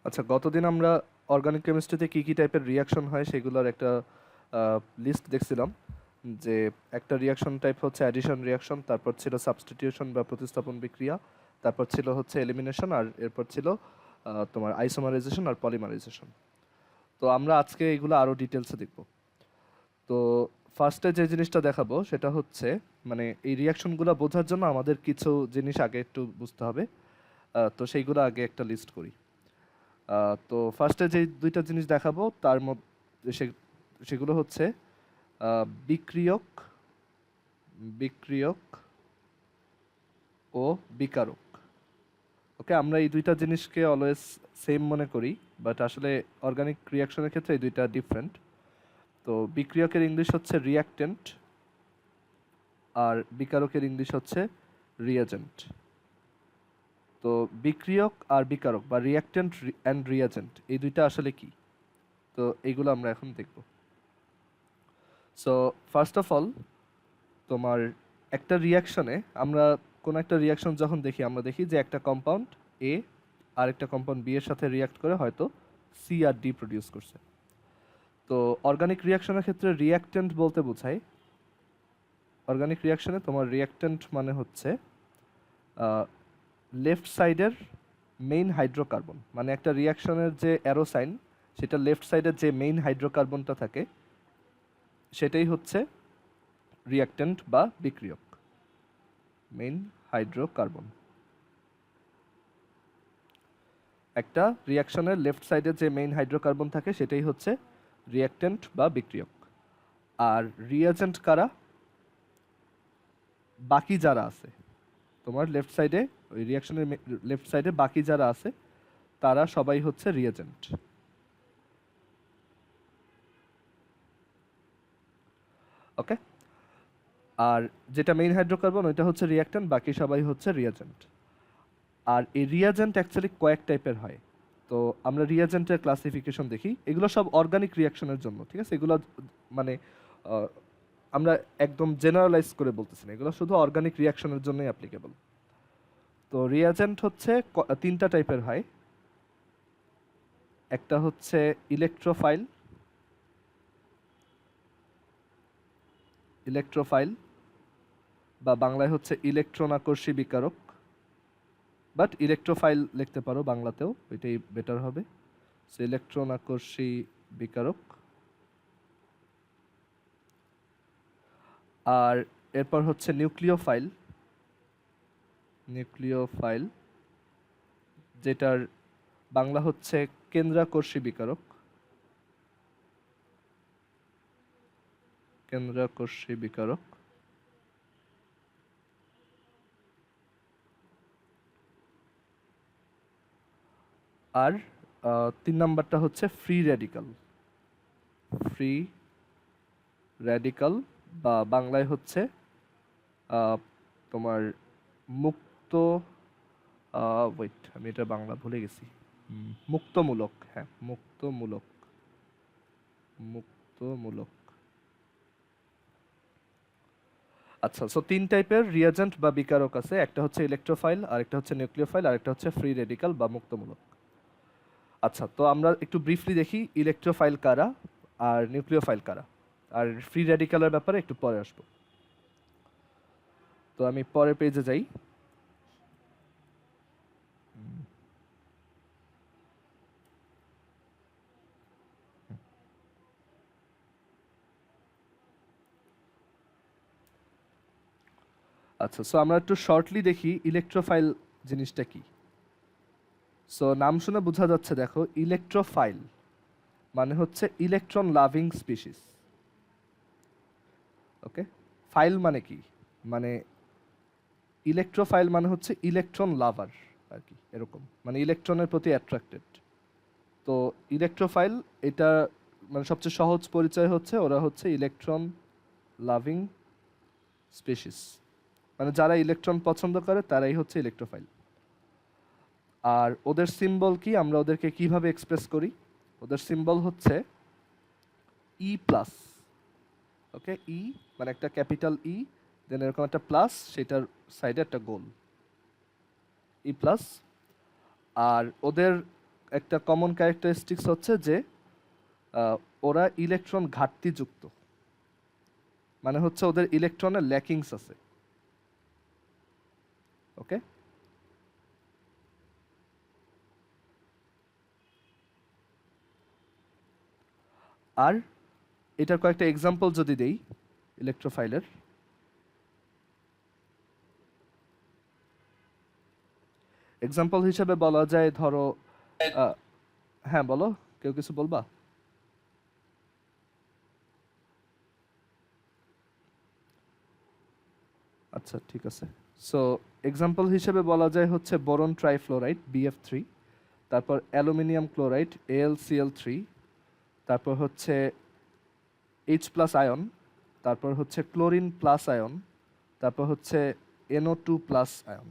আচ্ছা, গতদিন আমরা অর্গানিক কেমিস্ট্রিতে কী কী টাইপের রিয়াকশন হয় সেগুলোর একটা লিস্ট দেখছিলাম। যে একটা রিয়াকশন টাইপ হচ্ছে অ্যাডিশন রিয়াকশন, তারপর ছিল সাবস্টিটিউশন বা প্রতিস্থাপন বিক্রিয়া, তারপর ছিল হচ্ছে এলিমিনেশন, আর এরপর ছিল তোমার আইসোমারাইজেশন আর পলিমারাইজেশন। তো আমরা আজকে এগুলো আরও ডিটেলসে দেখব। তো ফার্স্টে যে জিনিসটা দেখাবো সেটা হচ্ছে, মানে এই রিয়াকশনগুলো বোঝার জন্য আমাদের কিছু জিনিস আগে একটু বুঝতে হবে। তো সেইগুলো আগে একটা লিস্ট করি। তো ফার্স্টে যে দুইটা জিনিস দেখাবো তার মধ্যে সেগুলো হচ্ছে বিক্রিয়ক বিক্রিয়ক ও বিকারক। ওকে, আমরা এই দুইটা জিনিসকে অলওয়েজ সেম মনে করি, বাট আসলে অর্গানিক রিয়াকশনের ক্ষেত্রে এই দুইটা ডিফারেন্ট। তো বিক্রিয়কের ইংলিশ হচ্ছে রিয়াক্টেন্ট, আর বিকারকের ইংলিশ হচ্ছে রিয়াজেন্ট। তো বিক্রিয়ক আর বিকারক বা রিয়াক্টেন্ট অ্যান্ড রিয়াজেন্ট এই দুইটা আসলে কি, তো এইগুলো আমরা এখন দেখব। সো ফার্স্ট অফ অল, তোমার একটা রিয়াকশনে আমরা কোনো একটা রিয়াকশন যখন দেখি, আমরা দেখি যে একটা কম্পাউন্ড এ আর একটা কম্পাউন্ড বি এর সাথে রিয়াক্ট করে হয়তো সি আর ডি প্রডিউস করছে। তো অর্গানিক রিয়াকশনের ক্ষেত্রে রিয়াক্টেন্ট বলতে বোঝায়, অর্গানিক রিয়াকশনে তোমার রিয়াক্টেন্ট মানে হচ্ছে লেফট সাইডের মেইন হাইড্রোকার্বন, মানে একটা রিয়াকশনের যে অ্যারো সাইন সেটা লেফট সাইডের যে মেইন হাইড্রোকার্বনটা থাকে সেটাই হচ্ছে রিয়াক্টেন্ট বা বিক্রিয়ক। মেইন হাইড্রোকার্বন, একটা রিয়াকশনের লেফট সাইডে যে মেইন হাইড্রোকার্বন থাকে সেটাই হচ্ছে রিয়াক্টেন্ট বা বিক্রিয়ক। আর রিয়াজেন্ট কারা? বাকি যারা আছে তোমার লেফট সাইডে, ওই রিয়াকশনের লেফট সাইডে বাকি যারা আছে তারা সবাই হচ্ছে রিয়াজেন্ট। ওকে, আর যেটা মেইন হাইড্রোকার্বন ওইটা হচ্ছে রিয়াক্টেন্ট, বাকি সবাই হচ্ছে রিয়াজেন্ট। আর এই রিয়াজেন্ট অ্যাকচুয়ালি কয়েক টাইপের হয়। তো আমরা রিয়াজেন্টের ক্লাসিফিকেশন দেখি, এগুলো সব অর্গানিক রিয়াকশনের জন্য, ঠিক আছে? এগুলো মানে আমরা একদম জেনারেলাইজ করে বলতেছি না, এগুলো শুধু অর্গানিক রিয়াকশনের জন্যই অ্যাপ্লিকেবল। তো রিয়াজেন্ট হচ্ছে তিনটা টাইপের হয়। একটা হচ্ছে ইলেকট্রোফাইল, ইলেকট্রোফাইল বা বাংলায় হচ্ছে ইলেকট্রন আকর্ষী বিকারক, বাট ইলেকট্রোফাইল লিখতে পারো বাংলাতেও, এটাই বেটার হবে। So electron আকর্ষী বিকারক। আর এরপর হচ্ছে নিউক্লিওফাইল, নিউক্লিওফাইল যেটার বাংলা হচ্ছে কেন্দ্রাকর্ষী বিকারক, কেন্দ্রাকর্ষী বিকারক। আর তিন নাম্বারটা হচ্ছে ফ্রি রেডিকাল, ফ্রি রেডিকাল বা বাংলায় হচ্ছে তোমার মুক্ত, ওয়েট আমি এটা বাংলা ভুলে গেছি, মুক্তমূলক, হ্যাঁ মুক্তমূলক, মুক্তমূলক। আচ্ছা, সো তিন টাইপের রিয়াজেন্ট বা বিকারক আছে, একটা হচ্ছে ইলেকট্রোফাইল, আরেকটা হচ্ছে নিউক্লিওফাইল, আরেকটা হচ্ছে ফ্রি রেডিকাল বা মুক্তমূলক। আচ্ছা, তো আমরা একটু ব্রিফলি দেখি ইলেকট্রোফাইল কারা আর নিউক্লিওফাইল কারা, আর ফ্রি রেডিকালের ব্যাপারে একটু পরে আসবো। তো আমি পরের পেজে যাই। আচ্ছা, সো আমরা একটু শর্টলি দেখি ইলেকট্রোফাইল জিনিসটা কি। সো নাম শুনে বোঝা যাচ্ছে, দেখো ইলেকট্রোফাইল মানে হচ্ছে ইলেকট্রন লাভিং স্পিসিস। ওকে, ফাইল মানে কি, মানে ইলেকট্রোফাইল মানে হচ্ছে ইলেকট্রন লাভার আর কি, এরকম মানে ইলেকট্রনের প্রতি অ্যাট্রাক্টেড। তো ইলেকট্রোফাইল এটা মানে সবচেয়ে সহজ পরিচয় হচ্ছে ওরা হচ্ছে ইলেকট্রন লাভিং স্পিসিস, মানে যারা ইলেকট্রন পছন্দ করে তারাই হচ্ছে ইলেকট্রোফাইল। আর ওদের সিম্বল কি, আমরা ওদেরকে কিভাবে এক্সপ্রেস করি? ওদের সিম্বল হচ্ছে ই প্লাস। ওকে, ই মানে একটা ক্যাপিটাল ই, দেন এরকম একটা প্লাস, সেটার সাইডে একটা গোল, ই প্লাস। আর ওদের একটা কমন ক্যারেক্টারিস্টিক্স হচ্ছে যে ওরা ইলেকট্রন ঘাটতিযুক্ত, মানে হচ্ছে ওদের ইলেকট্রনের ল্যাকিংস আছে। ওকে, আর এটার কয়েকটা এক্সাম্পল যদি দেই ইলেকট্রোফাইলের, এক্সাম্পল হিসেবে বলা যায় ধরো হ্যাঁ বলো, কেউ কিছু বলবা? আচ্ছা ঠিক আছে। সো এক্সাম্পল হিসেবে বলা যায় হচ্ছে বোরন ট্রাইফ্লোরাইড BF3, তারপর অ্যালুমিনিয়াম ক্লোরাইড AlCl3, তারপর হচ্ছে H+ আয়ন, তারপর হচ্ছে ক্লোরিন প্লাস আয়ন, তারপর হচ্ছে NO2+ আয়ন।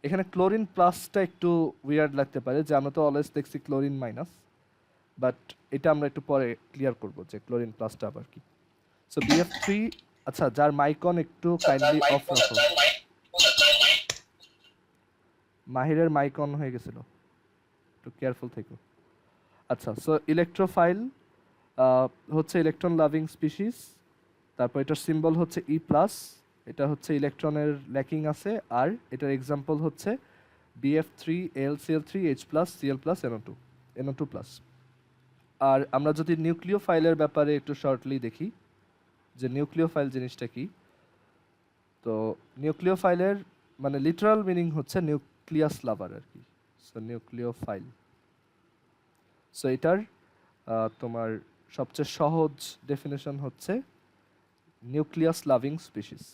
এখানে ক্লোরিন প্লাসটা একটু উইয়ার্ড লাগতে পারে, যে আমরা তো অলওয়েজ দেখছি ক্লোরিন মাইনাস, বাট এটা আমরা একটু পরে ক্লিয়ার করব যে ক্লোরিন প্লাসটা আবার কি। সো BF3, আচ্ছা যার মাইকন একটু কাইন্ডলি অফ রাখো, মাহিরের মাইক অন হয়ে গেছিল, একটু কেয়ারফুল থেকো। আচ্ছা, সো ইলেকট্রোফাইল হচ্ছে ইলেকট্রন লাভিং স্পিসিস, তারপর এটার সিম্বল হচ্ছে E+, এটা হচ্ছে ইলেকট্রনের ল্যাকিং আছে, আর এটার এক্সাম্পল হচ্ছে BF3 AlCl3 H+, Cl+, NO2+। আর আমরা যদি নিউক্লিওফাইলের ব্যাপারে একটু শর্টলি দেখি যে নিউক্লিওফাইল জিনিসটা কি, তো নিউক্লিওফাইলের মানে লিটারাল মিনিং হচ্ছে নিউক্লিয়াস লাভার আর কি। সো নিউক্লিওফাইল, সো এটার তোমার সবচেয়ে সহজ ডেফিনেশন হচ্ছে nucleus loving species.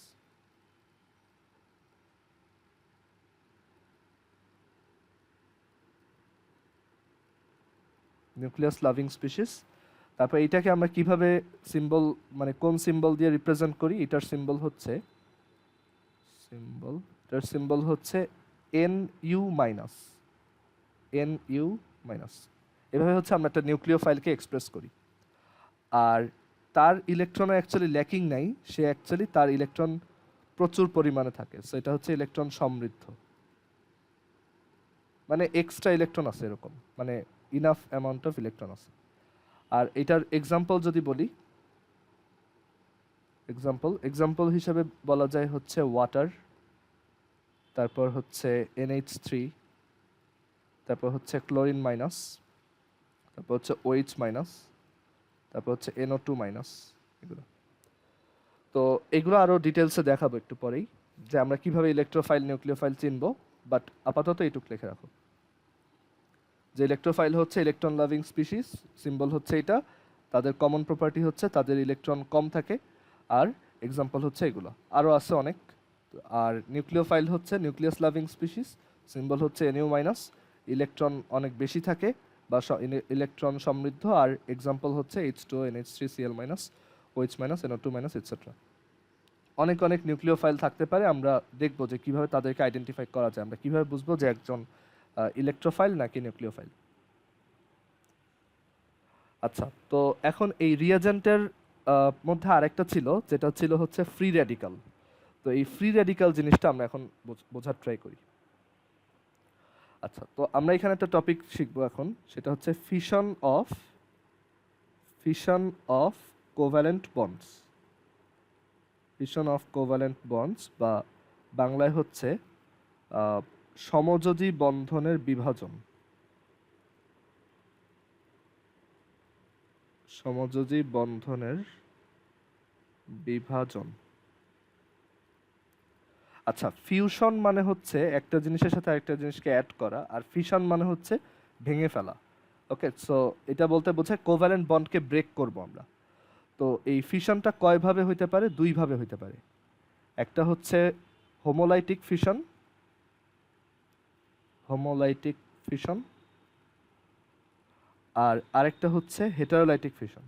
Nucleus loving species. তারপর এটাকে আমরা কিভাবে সিম্বল, মানে কোন সিম্বল দিয়ে রিপ্রেজেন্ট করি, এটার সিম্বল হচ্ছে NU মাইনাস, NU মাইনাস। এভাবে হচ্ছে আমরা একটা নিউক্লিওফাইলকে এক্সপ্রেস করি। আর তার ইলেকট্রনে অ্যাকচুয়ালি ল্যাকিং নাই, সে অ্যাকচুয়ালি তার ইলেকট্রন প্রচুর পরিমাণে থাকে, সো এটা হচ্ছে ইলেকট্রন সমৃদ্ধ, মানে এক্সট্রা ইলেকট্রন আছে এরকম, মানে ইনাফ অ্যামাউন্ট অফ ইলেকট্রন আছে। আর এটার এক্সাম্পল যদি বলি, এক্সাম্পল হিসেবে বলা যায় হচ্ছে ওয়াটার, তারপর হচ্ছে NH3, তারপর হচ্ছে ক্লোরিন মাইনাস, তারপর হচ্ছে OH মাইনাস, তারপর হচ্ছে NO2-। এগুলো তো এগুলো আরও ডিটেলসে দেখাবো একটু পরেই, যে আমরা কিভাবে ইলেকট্রোফাইল নিউক্লিওফাইল চিনবো, বাট আপাতত এইটুক লিখে রাখো যে ইলেকট্রোফাইল হচ্ছে ইলেকট্রন লাভিং স্পিসিস, সিম্বল হচ্ছে এটা, তাদের কমন প্রপার্টি হচ্ছে তাদের ইলেকট্রন কম থাকে, আর এক্সাম্পল হচ্ছে এগুলো, আরও আছে অনেক। আর নিউক্লিওফাইল হচ্ছে নিউক্লিয়াস লাভিং স্পিসিস, সিম্বল হচ্ছে NU মাইনাস, ইলেকট্রন অনেক বেশি থাকে বা ইলেকট্রন সমৃদ্ধ, আর এক্সাম্পল হচ্ছে H2O NH3 Cl minus, OH minus, NO2 minus etcetera. অনেক অনেক নিউক্লিওফাইল থাকতে পারে, আমরা দেখব যে কিভাবে তাদেরকে আইডেন্টিফাই করা যায়, আমরা কিভাবে বুঝবো যে একজন ইলেকট্রোফাইল নাকি নিউক্লিওফাইল। আচ্ছা, তো এখন এই রিয়াজেন্টের মধ্যে আরেকটা ছিল, যেটা ছিল হচ্ছে ফ্রি র্যাডিক্যাল। তো এই ফ্রি র্যাডিক্যাল জিনিসটা আমরা এখন বোঝার ট্রাই করি। আচ্ছা, তো আমরা এখানে একটা টপিক শিখবো এখন, সেটা হচ্ছে fission of covalent bonds. Fission of covalent bonds, বা বাংলায় হচ্ছে সমযোজী বন্ধনের বিভাজন। সমযোজী বন্ধনের বিভাজন। আচ্ছা, ফিউশন মানে হচ্ছে একটা জিনিসের সাথে আরেকটা জিনিসকে অ্যাড করা, আর ফিশন মানে হচ্ছে ভেঙে ফেলা। ওকে, সো এটা বলতে বোঝায় কোভ্যালেন্ট বন্ডকে ব্রেক করব আমরা। তো এই ফিশনটা কয়ভাবে হইতে পারে? দুইভাবে হইতে পারে। একটা হচ্ছে হোমোলাইটিক ফিশন, আর আরেকটা হচ্ছে হেটারোলাইটিক ফিশন।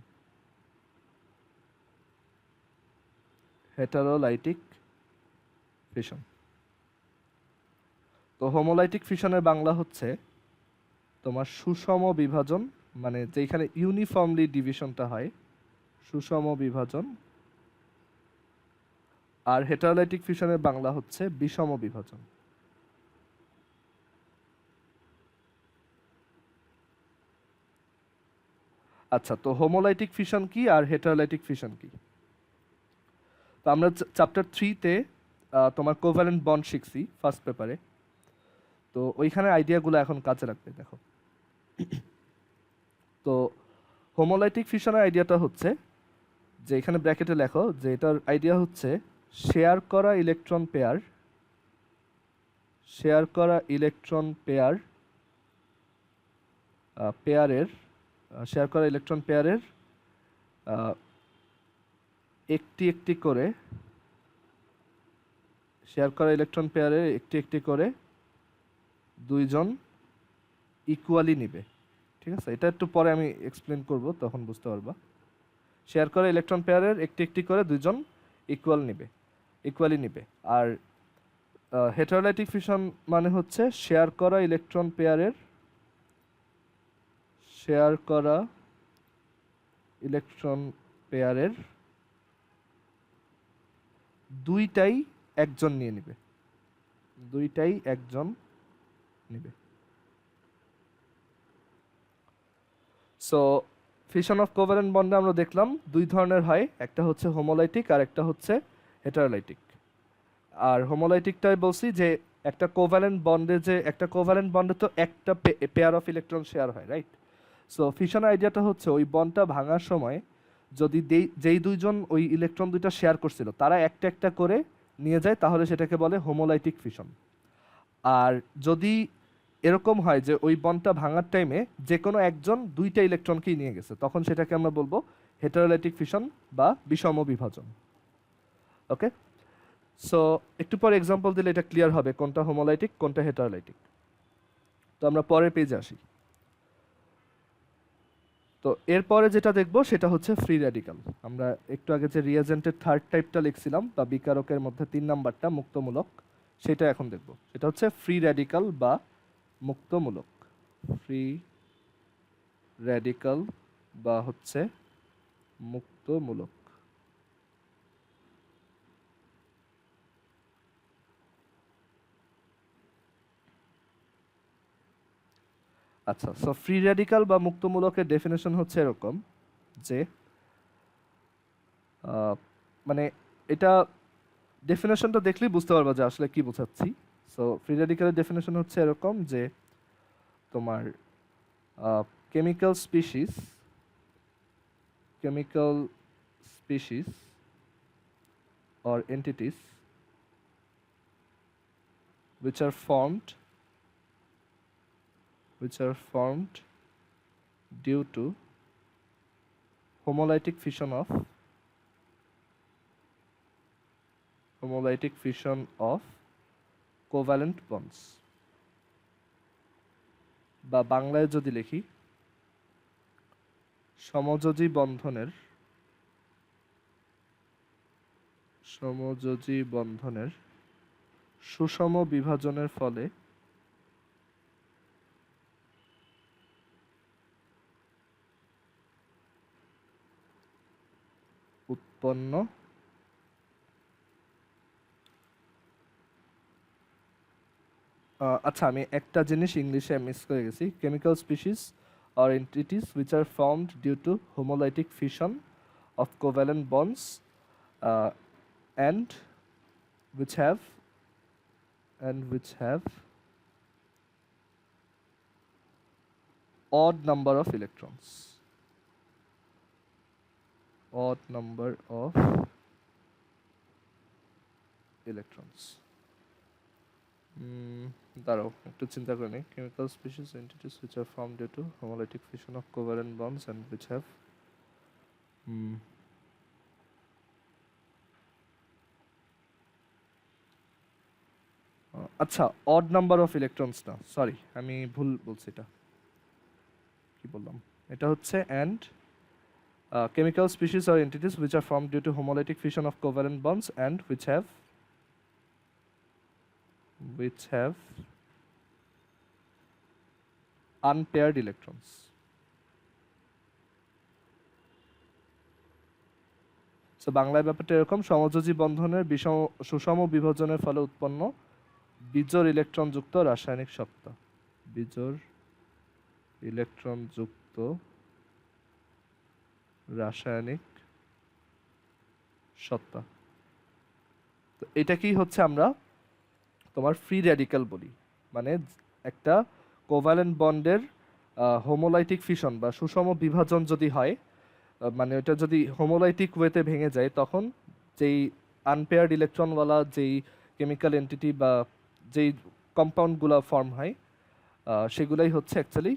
তো হোমোলাইটিক ফিশনের বাংলা হচ্ছে তোমার সুষম বিভাজন, মানে যেখানে ইউনিফর্মলি ডিভিশনটা হয়, সুষম বিভাজন। আর হেটারোলাইটিক ফিশনের বাংলা হচ্ছে বিষম বিভাজন। আচ্ছা, তো হোমোলাইটিক ফিশন কি আর হেটারোলাইটিক ফিশন কি? তো আমরা চ্যাপ্টার 3-তে তোমার কোভ্যালেন্ট বন্ড শিখছি ফার্স্ট পেপারে। তো ওইখানে আইডিয়াগুলো এখন কাজে লাগবে, দেখো। তো হোমোলাইটিক ফিশনের আইডিয়াটা হচ্ছে যে এখানে ব্র্যাকেটে লেখো যে এটার আইডিয়া হচ্ছে শেয়ার করা ইলেকট্রন পেয়ার পেয়ারের শেয়ার করা ইলেকট্রন পেয়ারের একটি একটি করে দুইজন ইকুয়ালি নিবে। ঠিক আছে, এটা একটু পরে আমি এক্সপ্লেন করব, তখন বুঝতে পারবা। শেয়ার করা ইলেকট্রন পেয়ারের একটি একটি করে দুইজন ইকুয়ালি নিবে। আর হেটারোলাইটিক ফিশন মানে হচ্ছে শেয়ার করা ইলেকট্রন পেয়ারের দুইটাই একজন নিবে। সো ফিশন অফ কোভ্যালেন্ট বন্ডে আমরা দেখলাম দুই ধরনের হয়, একটা হচ্ছে হোমোলাইটিক আর একটা হচ্ছে হেটারোলাইটিক। আর হোমোলাইটিকটাই বলছি যে একটা কোভ্যালেন্ট বন্ডে তো একটা পেয়ার অফ ইলেকট্রন শেয়ার হয়, রাইট? সো ফিশন আইডিয়াটা হচ্ছে ওই বন্ডটা ভাঙার সময় যদি যেই দুইজন ওই ইলেকট্রন দুইটা শেয়ার করছিল তারা একটা একটা করে নিয়ে যায়, তাহলে সেটাকে বলে হোমোলাইটিক ফিশন। আর যদি এরকম হয় যে ওই বন্ডটা ভাঙার টাইমে যে কোনো একজন দুইটা ইলেকট্রনকেই নিয়ে গেছে, তখন সেটাকে আমরা বলবো হেটারোলাইটিক ফিশন বা বিষম বিভাজন। ওকে, সো একটু পরে এক্সাম্পল দিলে এটা ক্লিয়ার হবে কোনটা হোমোলাইটিক কোনটা হেটারোলাইটিক। তো আমরা পরের পেজে আসি। তো এরপরে যেটা দেখবো সেটা হচ্ছে ফ্রি র্যাডিক্যাল। আমরা একটু আগে যে রিয়েজেন্টের থার্ড টাইপটা লিখছিলাম বা বিকারকের মধ্যে 3 নাম্বারটা মুক্তমূলক, সেটা এখন দেখব। সেটা হচ্ছে ফ্রি র্যাডিক্যাল বা মুক্তমূলক। ফ্রি র্যাডিক্যাল বা হচ্ছে মুক্তমূলক। আচ্ছা, সো ফ্রি র্যাডিক্যাল বা মুক্তমূলকের ডেফিনেশন হচ্ছে এরকম যে মানে এটা ডেফিনেশনটা দেখলেই বুঝতে পারবা যে আসলে কি বোঝাচ্ছি। সো ফ্রি র্যাডিক্যালের ডেফিনেশন হচ্ছে এরকম যে তোমার chemical species or entities which are formed due to homolytic fission of covalent bonds, বা বাংলায় যদি লিখি সমযোজী বন্ধনের সুষম বিভাজনের ফলে উৎপন্ন আচ্ছা, আমি একটা জিনিস ইংলিশে মিস করে গেছি। Chemical species or entities which are formed due to homolytic fission of covalent bonds and which have odd number of electrons. দাঁড়াও একটু চিন্তা করে নিই। Chemical species entities which are formed due to homolytic fission of covalent bonds and which have আচ্ছা, odd number of electrons না, sorry আমি ভুল বলছি। এটা কি বললাম? এটা হচ্ছে and chemical species or entities which are formed due to homolytic fission of covalent bonds and which have unpaired electrons. So বাংলায় ব্যাপারটা এরকম, সমযোজী বন্ধনের সুষম বিভাজনের ফলে উৎপন্ন বিজোড় ইলেকট্রন যুক্ত রাসায়নিক সত্তা। রাসায়নিক সত্তা। তো এটাকেই হচ্ছে আমরা তোমার ফ্রি র্যাডিক্যাল বলি। মানে একটা কোভ্যালেন্ট বন্ডের হোমোলাইটিক ফিশন বা সুষম বিভাজন যদি হয়, মানে ওটা যদি হোমোলাইটিক ওয়েতে ভেঙে যায়, তখন যেই আনপেয়ার্ড ইলেকট্রনওয়ালা যেই কেমিক্যাল এন্টিটি বা যেই কম্পাউন্ডগুলো ফর্ম হয়, সেগুলাই হচ্ছে অ্যাকচুয়ালি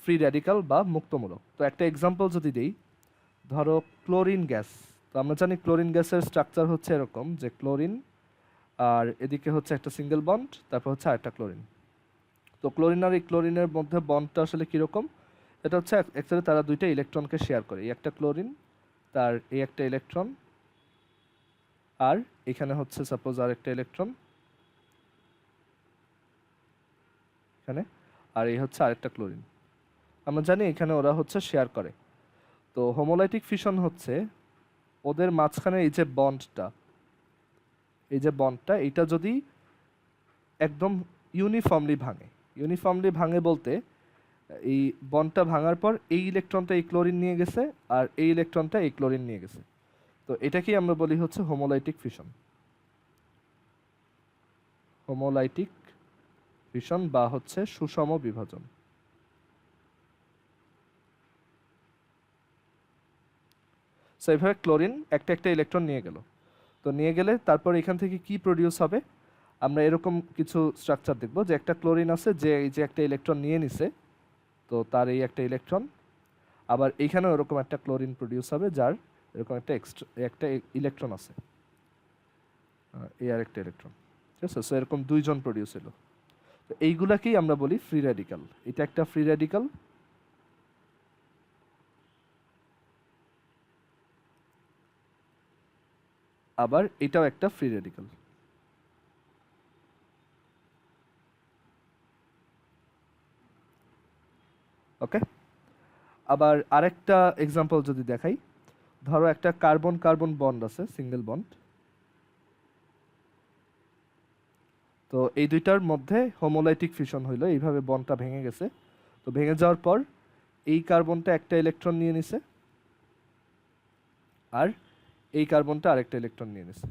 ফ্রি র্যাডিক্যাল বা মুক্তমূলক। তো একটা এক্সাম্পল যদি দেই, ধরো ক্লোরিন গ্যাস। তো আমরা জানি ক্লোরিন গ্যাসের স্ট্রাকচার হচ্ছে এরকম যে ক্লোরিন, আর এদিকে হচ্ছে একটা সিঙ্গেল বন্ড, তারপর হচ্ছে আরেকটা ক্লোরিন। তো ক্লোরিন আর এই ক্লোরিনের মধ্যে বন্ডটা আসলে কীরকম? এটা হচ্ছে অ্যাকচুয়ালি তারা দুইটা ইলেকট্রনকে শেয়ার করে। এই একটা ক্লোরিন, তার এই একটা ইলেকট্রন, আর এখানে হচ্ছে সাপোজ আর একটা ইলেকট্রন এখানে, আর এই হচ্ছে আরেকটা ক্লোরিন। আমরা জানি এখানে ওরা হচ্ছে শেয়ার করে। তো হোমোলাইটিক ফিশন হচ্ছে ওদের মাঝখানে এই যে বন্ডটা, এইটা যদি একদম ইউনিফর্মলি ভাঙে। ইউনিফর্মলি ভাঙে বলতে এই বন্ডটা ভাঙার পর এই ইলেকট্রনটা এই ক্লোরিন নিয়ে গেছে, আর এই ইলেকট্রনটা এই ক্লোরিন নিয়ে গেছে। তো এটাকেই আমরা বলি হচ্ছে হোমোলাইটিক ফিশন। হোমোলাইটিক ফিশন বা হচ্ছে সুষম বিভাজন। সো এইভাবে ক্লোরিন একটা একটা ইলেকট্রন নিয়ে গেল। তো নিয়ে গেলে তারপর এখান থেকে কি প্রডিউস হবে? আমরা এরকম কিছু স্ট্রাকচার দেখব যে একটা ক্লোরিন আছে যে এই যে একটা ইলেকট্রন নিয়ে নিছে, তো তার এই একটা ইলেকট্রন, আবার এইখানেও এরকম একটা ক্লোরিন প্রডিউস হবে যার এরকম একটা একটা ইলেকট্রন আছে, এই আর একটা ইলেকট্রন। ঠিক আছে, সো এরকম দুইজন প্রডিউস হলো। তো এইগুলাকেই আমরা বলি ফ্রি র্যাডিক্যাল। এটা একটা ফ্রি র্যাডিক্যাল, আবার এটাও একটা ফ্রি র্যাডিক্যাল। ওকে, আবার আরেকটা এক্সাম্পল যদি দেখাই, ধরো একটা কার্বন কার্বন বন্ড আছে, সিঙ্গেল বন্ড। তো এই দুইটার মধ্যে হোমোলাইটিক ফিশন হইলো, এইভাবে বন্ডটা ভেঙে গেছে। তো ভেঙে যাওয়ার পর এই কার্বনটা একটা ইলেকট্রন নিয়ে নিছে, আর এই কার্বনটা আরেকটা ইলেকট্রন নিয়ে নিছে।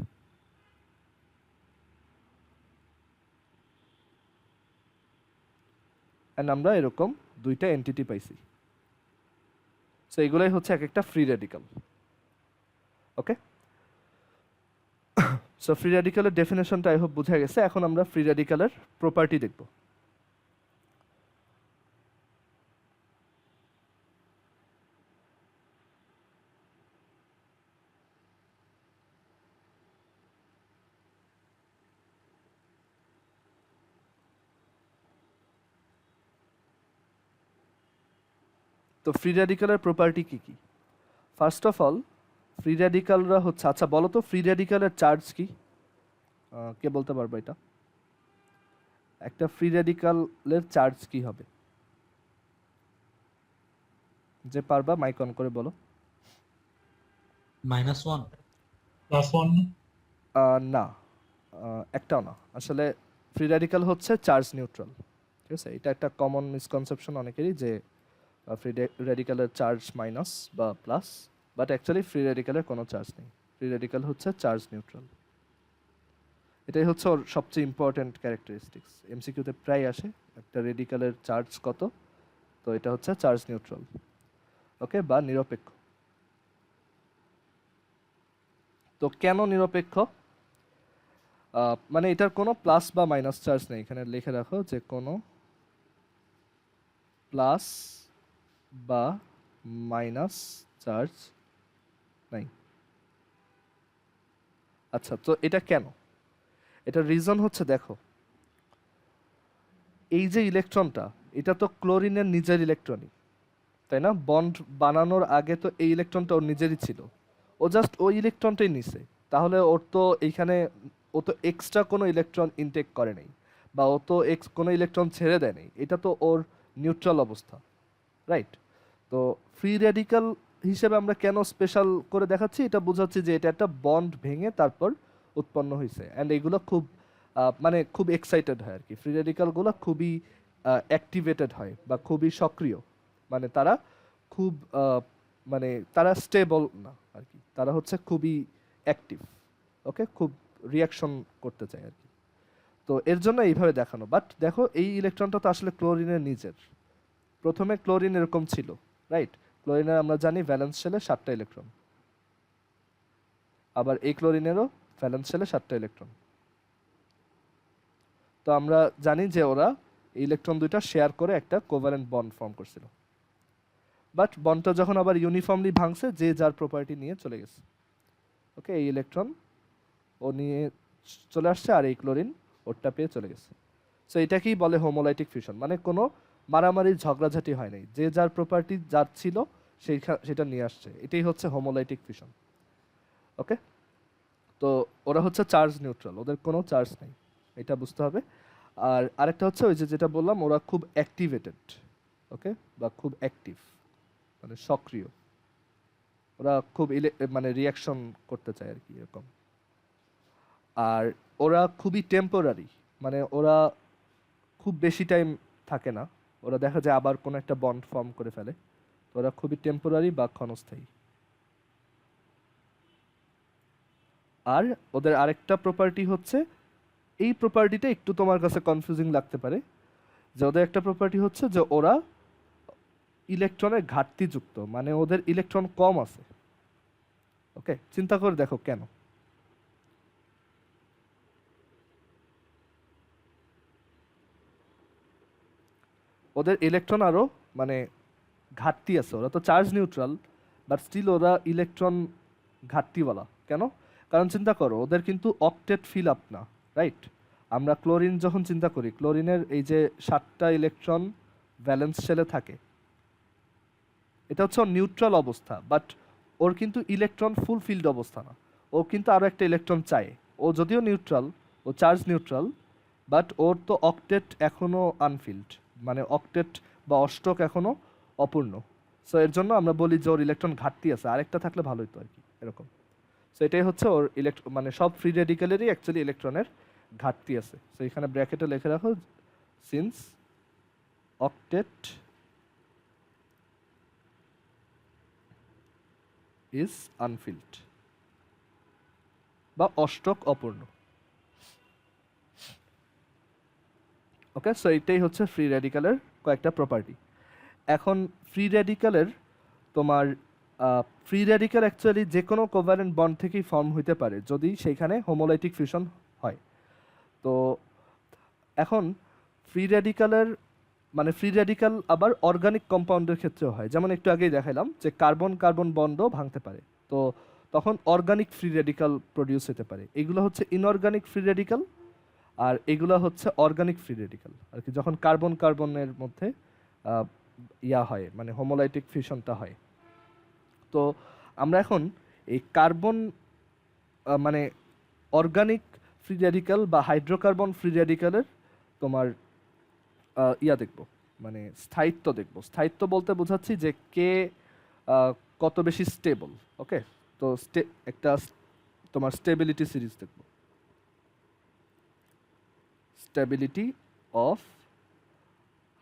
অ্যান্ড আমরা এরকম দুইটা এন্টিটি পাইছি। সো এগুলাই হচ্ছে এক একটা free radical. Okay, so free র্যাডিক্যালের ডেফিনেশনটা আই হোপ বোঝা গেছে। এখন আমরা ফ্রি র্যাডিক্যালের প্রপার্টি দেখব। তো ফ্রি র্যাডিক্যালের প্রপার্টি কি কি? ফার্স্ট অফ অল, ফ্রি র্যাডিক্যালরা হচ্ছে, আচ্ছা বলো তো ফ্রি র্যাডিক্যালের চার্জ কি? কে বলতে পারবে এটা? একটা ফ্রি র্যাডিক্যালের চার্জ কি হবে? যে পারবা মাইক অন করে বলো। -1 +1 না, একটাও না। আসলে ফ্রি র্যাডিক্যাল হচ্ছে চার্জ নিউট্রাল। ঠিক আছে, এটা একটা কমন মিসকনসেপশন অনেকেরই যে ফ্রি র্যাডিক্যালের চার্জ মাইনাস বা প্লাস, বাট অ্যাকচুয়ালি ফ্রি র্যাডিক্যালের কোনো চার্জ নেই। ফ্রি র্যাডিক্যাল হচ্ছে চার্জ নিউট্রাল। এটাই হচ্ছে ওর সবচেয়ে ইম্পর্ট্যান্ট ক্যারেক্টারিস্টিক্স। এমসিকিউতে প্রায় আসে একটা রেডিক্যালের চার্জ কত, তো এটা হচ্ছে চার্জ নিউট্রাল। ওকে, বা নিরপেক্ষ। তো কেন নিরপেক্ষ? মানে এটার কোনো প্লাস বা মাইনাস চার্জ নেই। এখানে লিখে রাখো যে কোনো প্লাস বা মাইনাস চার্জ নাই। আচ্ছা, তো এটা কেন? এটার রিজন হচ্ছে, দেখো এই যে ইলেকট্রনটা, এটা তো ক্লোরিনের নিজের ইলেকট্রনই, তাই না? বন্ড বানানোর আগে তো এই ইলেকট্রনটা ওর নিজেরই ছিল, ও জাস্ট ওই ইলেকট্রনটাই নিছে। তাহলে ওর তো এইখানে, ও তো এক্সট্রা কোনো ইলেকট্রন ইনটেক করে নাই, বা ও তো কোনো ইলেকট্রন ছেড়ে দেয় নাই। এটা তো ওর নিউট্রাল অবস্থা, রাইট? তো ফ্রি র্যাডিক্যাল হিসেবে আমরা কেন স্পেশাল করে দেখাচ্ছি, এটা বোঝাচ্ছি যে এটা একটা বন্ড ভেঙে তারপর উৎপন্ন হয়েছে। অ্যান্ড এগুলো খুব মানে খুব এক্সাইটেড হয় আর কি। ফ্রি র্যাডিক্যালগুলো খুবই অ্যাক্টিভেটেড হয় বা খুবই সক্রিয়। মানে তারা খুব মানে তারা স্টেবল না আর কি, তারা হচ্ছে খুবই অ্যাক্টিভ, ওকে, খুব রিয়াকশন করতে চায় আর কি। তো এর জন্য এইভাবে দেখানো। বাট দেখো এই ইলেকট্রনটা তো আসলে ক্লোরিনের নিজের। প্রথমে ক্লোরিন এরকম ছিল, রাইট? ক্লোরিনের আমরা জানি ভ্যালেন্স শেলে 7টা ইলেকট্রন, আবার এই ক্লোরিনেরও ভ্যালেন্স শেলে 7টা ইলেকট্রন। তো আমরা জানি যে ওরা ইলেকট্রন দুইটা শেয়ার করে একটা কোভ্যালেন্ট বন্ড ফর্ম করছিল। বাট বন্ডটা যখন আবার ইউনিফর্মলি ভাঙছে, যে যার প্রপার্টি নিয়ে চলে গেছে। ওকে, এই ইলেকট্রন ও নিয়ে চলে আসছে, আর এই ক্লোরিন ওরটা পেয়ে চলে গেছে। সো এটাকেই বলে হোমোলাইটিক ফিউশন, মানে কোনো মারামারি ঝগড়াঝাটি হয় নাই, যে যার প্রপার্টি যার ছিল সেটা নিয়ে আসছে। এটাই হচ্ছে হোমোলাইটিক ফিউশন। ওকে, তো ওরা হচ্ছে চার্জ নিউট্রাল, ওদের কোনো চার্জ নেই, এটা বুঝতে হবে। আর আরেকটা হচ্ছে ওই যে যেটা বললাম, ওরা খুব অ্যাক্টিভেটেড, ওকে, বা খুব অ্যাক্টিভ, মানে সক্রিয়, ওরা খুব মানে রিয়াকশন করতে চায় আর কি, এরকম। আর ওরা খুবই টেম্পোরারি, মানে ওরা খুব বেশি টাইম থাকে না, ওরা দেখা যায় আবার কোনো একটা বন্ড ফর্ম করে ফেলে। তো ওরা খুবই টেম্পোরারি বা ক্ষণস্থায়ী। আর ওদের আরেকটা প্রপার্টি হচ্ছে, এই প্রপার্টিটা একটু তোমার কাছে কনফিউজিং লাগতে পারে, যে ওদের একটা প্রপার্টি হচ্ছে যে ওরা ইলেকট্রনের ঘাটতিযুক্ত, মানে ওদের ইলেকট্রন কম আছে। ওকে, চিন্তা করে দেখো কেন। ওদের ইলেকট্রন আরো মানে ঘাটতি আছে, ওরা তো চার্জ নিউট্রাল, বাট স্টিল ওরা ইলেকট্রন ঘাটতিওয়ালা কেন? কারণ চিন্তা করো, ওদের কিন্তু অক্টেট ফিল আপ না, রাইট? আমরা ক্লোরিন যখন চিন্তা করি, ক্লোরিনের এই যে 7টা ইলেকট্রন ভ্যালেন্স শেলে থাকে, এটা হচ্ছে ওর নিউট্রাল অবস্থা, বাট ওর কিন্তু ইলেকট্রন ফুল ফিল্ড অবস্থা না, ও কিন্তু আরও একটা ইলেকট্রন চায়। ও যদিও নিউট্রাল, ও চার্জ নিউট্রাল, বাট ওর তো অক্টেট এখনও আনফিল্ড, মানে অক্টেট বা অষ্টক এখনও অপূর্ণ। সো এর জন্য আমরা বলি যে ওর ইলেকট্রন ঘাটতি আছে, আরেকটা থাকলে ভালো হতো আর কি, এরকম। সো এটাই হচ্ছে ওর মানে সব ফ্রি রেডিক্যালেরই অ্যাকচুয়ালি ইলেকট্রনের ঘাটতি আছে। সো এখানে ব্র্যাকেটে লিখে রাখো, সিন্স অক্টেট ইজ আনফিল্ড, বা অষ্টক অপূর্ণ। ওকে, সো এইটাই হচ্ছে ফ্রি রেডিক্যালের কয়েকটা প্রপার্টি। এখন ফ্রি রেডিক্যালের তোমার ফ্রি রেডিক্যাল অ্যাকচুয়ালি যে কোনো কোভ্যালেন্ট বন্ড থেকেই ফর্ম হইতে পারে যদি সেইখানে হোমোলাইটিক ফিউশন হয়। তো এখন ফ্রি রেডিক্যালের মানে ফ্রি রেডিক্যাল আবার অর্গানিক কম্পাউন্ডের ক্ষেত্রেও হয়, যেমন একটু আগেই দেখাইলাম যে কার্বন কার্বন বন্ডও ভাঙতে পারে। তো তখন অর্গানিক ফ্রি রেডিক্যাল প্রডিউস হতে পারে। এগুলো হচ্ছে ইনঅর্গানিক ফ্রি রেডিক্যাল, আর এগুলো হচ্ছে অর্গানিক ফ্রি রেডিক্যাল আর কি, যখন কার্বন কার্বনের মধ্যে ইয়া হয়, মানে হোমোলাইটিক ফিউশনটা হয়। তো আমরা এখন এই কার্বন মানে অর্গানিক ফ্রি রেডিক্যাল বা হাইড্রোকার্বন ফ্রি রেডিক্যালের তোমার ইয়া দেখব, মানে স্থায়িত্ব দেখব। স্থায়িত্ব বলতে বোঝাচ্ছি যে কে কত বেশি স্টেবল। ওকে, তো একটা তোমার স্টেবিলিটি সিরিজ দেখব, stability of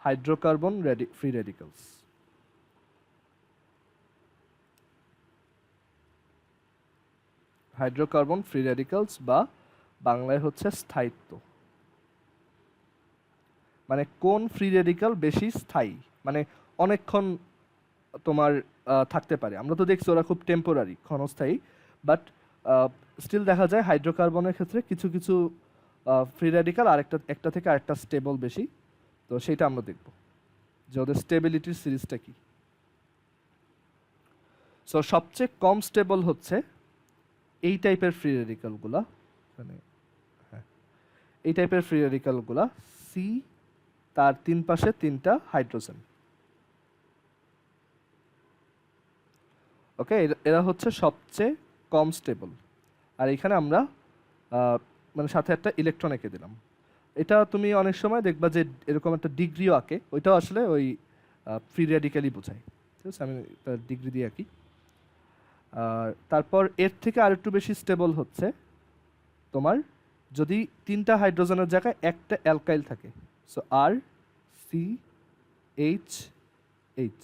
hydrocarbon free radicals. Hydrocarbon free radicals বা বাংলায় হচ্ছে স্থায়িত্ব, মানে কোন ফ্রি রেডিক্যাল বেশি স্থায়ী, মানে অনেকক্ষণ তোমার থাকতে পারে। আমরা তো দেখছি ওরা খুব টেম্পোরারি, ক্ষণস্থায়ী, বাট স্টিল দেখা যায় হাইড্রোকার্বনের ক্ষেত্রে কিছু কিছু ফ্রি রেডিক্যাল একটা থেকে আরেকটা স্টেবল বেশি। তো সেটা আমরা দেখব যে ওদের স্টেবিলিটির সিরিজটা কি। সো সবচেয়ে কম স্টেবল হচ্ছে এই টাইপের ফ্রি রেডিক্যালগুলা, মানে হ্যাঁ, এই টাইপের ফ্রি রেডিক্যালগুলা সি, তার 3 পাশে 3টা হাইড্রোজেন। ওকে, এরা হচ্ছে সবচেয়ে কম স্টেবল। আর এখানে আমরা মানে সাথে একটা ইলেকট্রন এঁকে দিলাম। এটা তুমি অনেক সময় দেখবা যে এরকম একটা ডিগ্রিও আঁকে, ওইটাও আসলে ওই ফ্রি রেডিক্যালই বোঝায়। ঠিক আছে, আমি তার ডিগ্রি দিয়ে আঁকি। আর তারপর এর থেকে আরেকটু বেশি স্টেবল হচ্ছে তোমার যদি 3টা হাইড্রোজেনের জায়গায় একটা অ্যালকাইল থাকে। সো আর সি এইচ এইচ,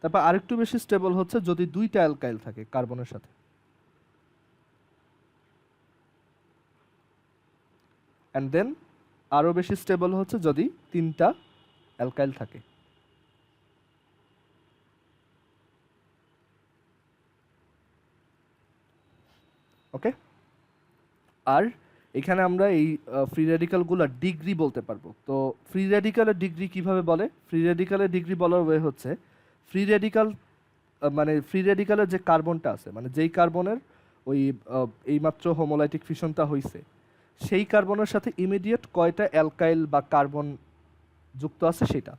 তারপর আরেকটু বেশি স্টেবল হচ্ছে যদি দুইটা অ্যালকাইল থাকে কার্বনের সাথে, অ্যান্ড দেন আরো বেশি স্টেবল হচ্ছে যদি তিনটা অ্যালকাইল থাকে। ওকে, আর এখানে আমরা এই ফ্রি রেডিক্যালগুলোর ডিগ্রি বলতে পারবো। তো ফ্রি রেডিক্যালের ডিগ্রি কিভাবে বলে? ফ্রি রেডিক্যালের ডিগ্রি বলার ওয়ে হচ্ছে ফ্রি রেডিক্যাল মানে ফ্রি রেডিক্যালের যে কার্বনটা আছে, মানে যেই কার্বনের ওই এইমাত্র হোমোলাইটিক ফিশনটা হয়েছে, সেই কার্বনের সাথে ইমিডিয়েট কয়টা অ্যালকাইল বা কার্বন যুক্ত আছে সেটা।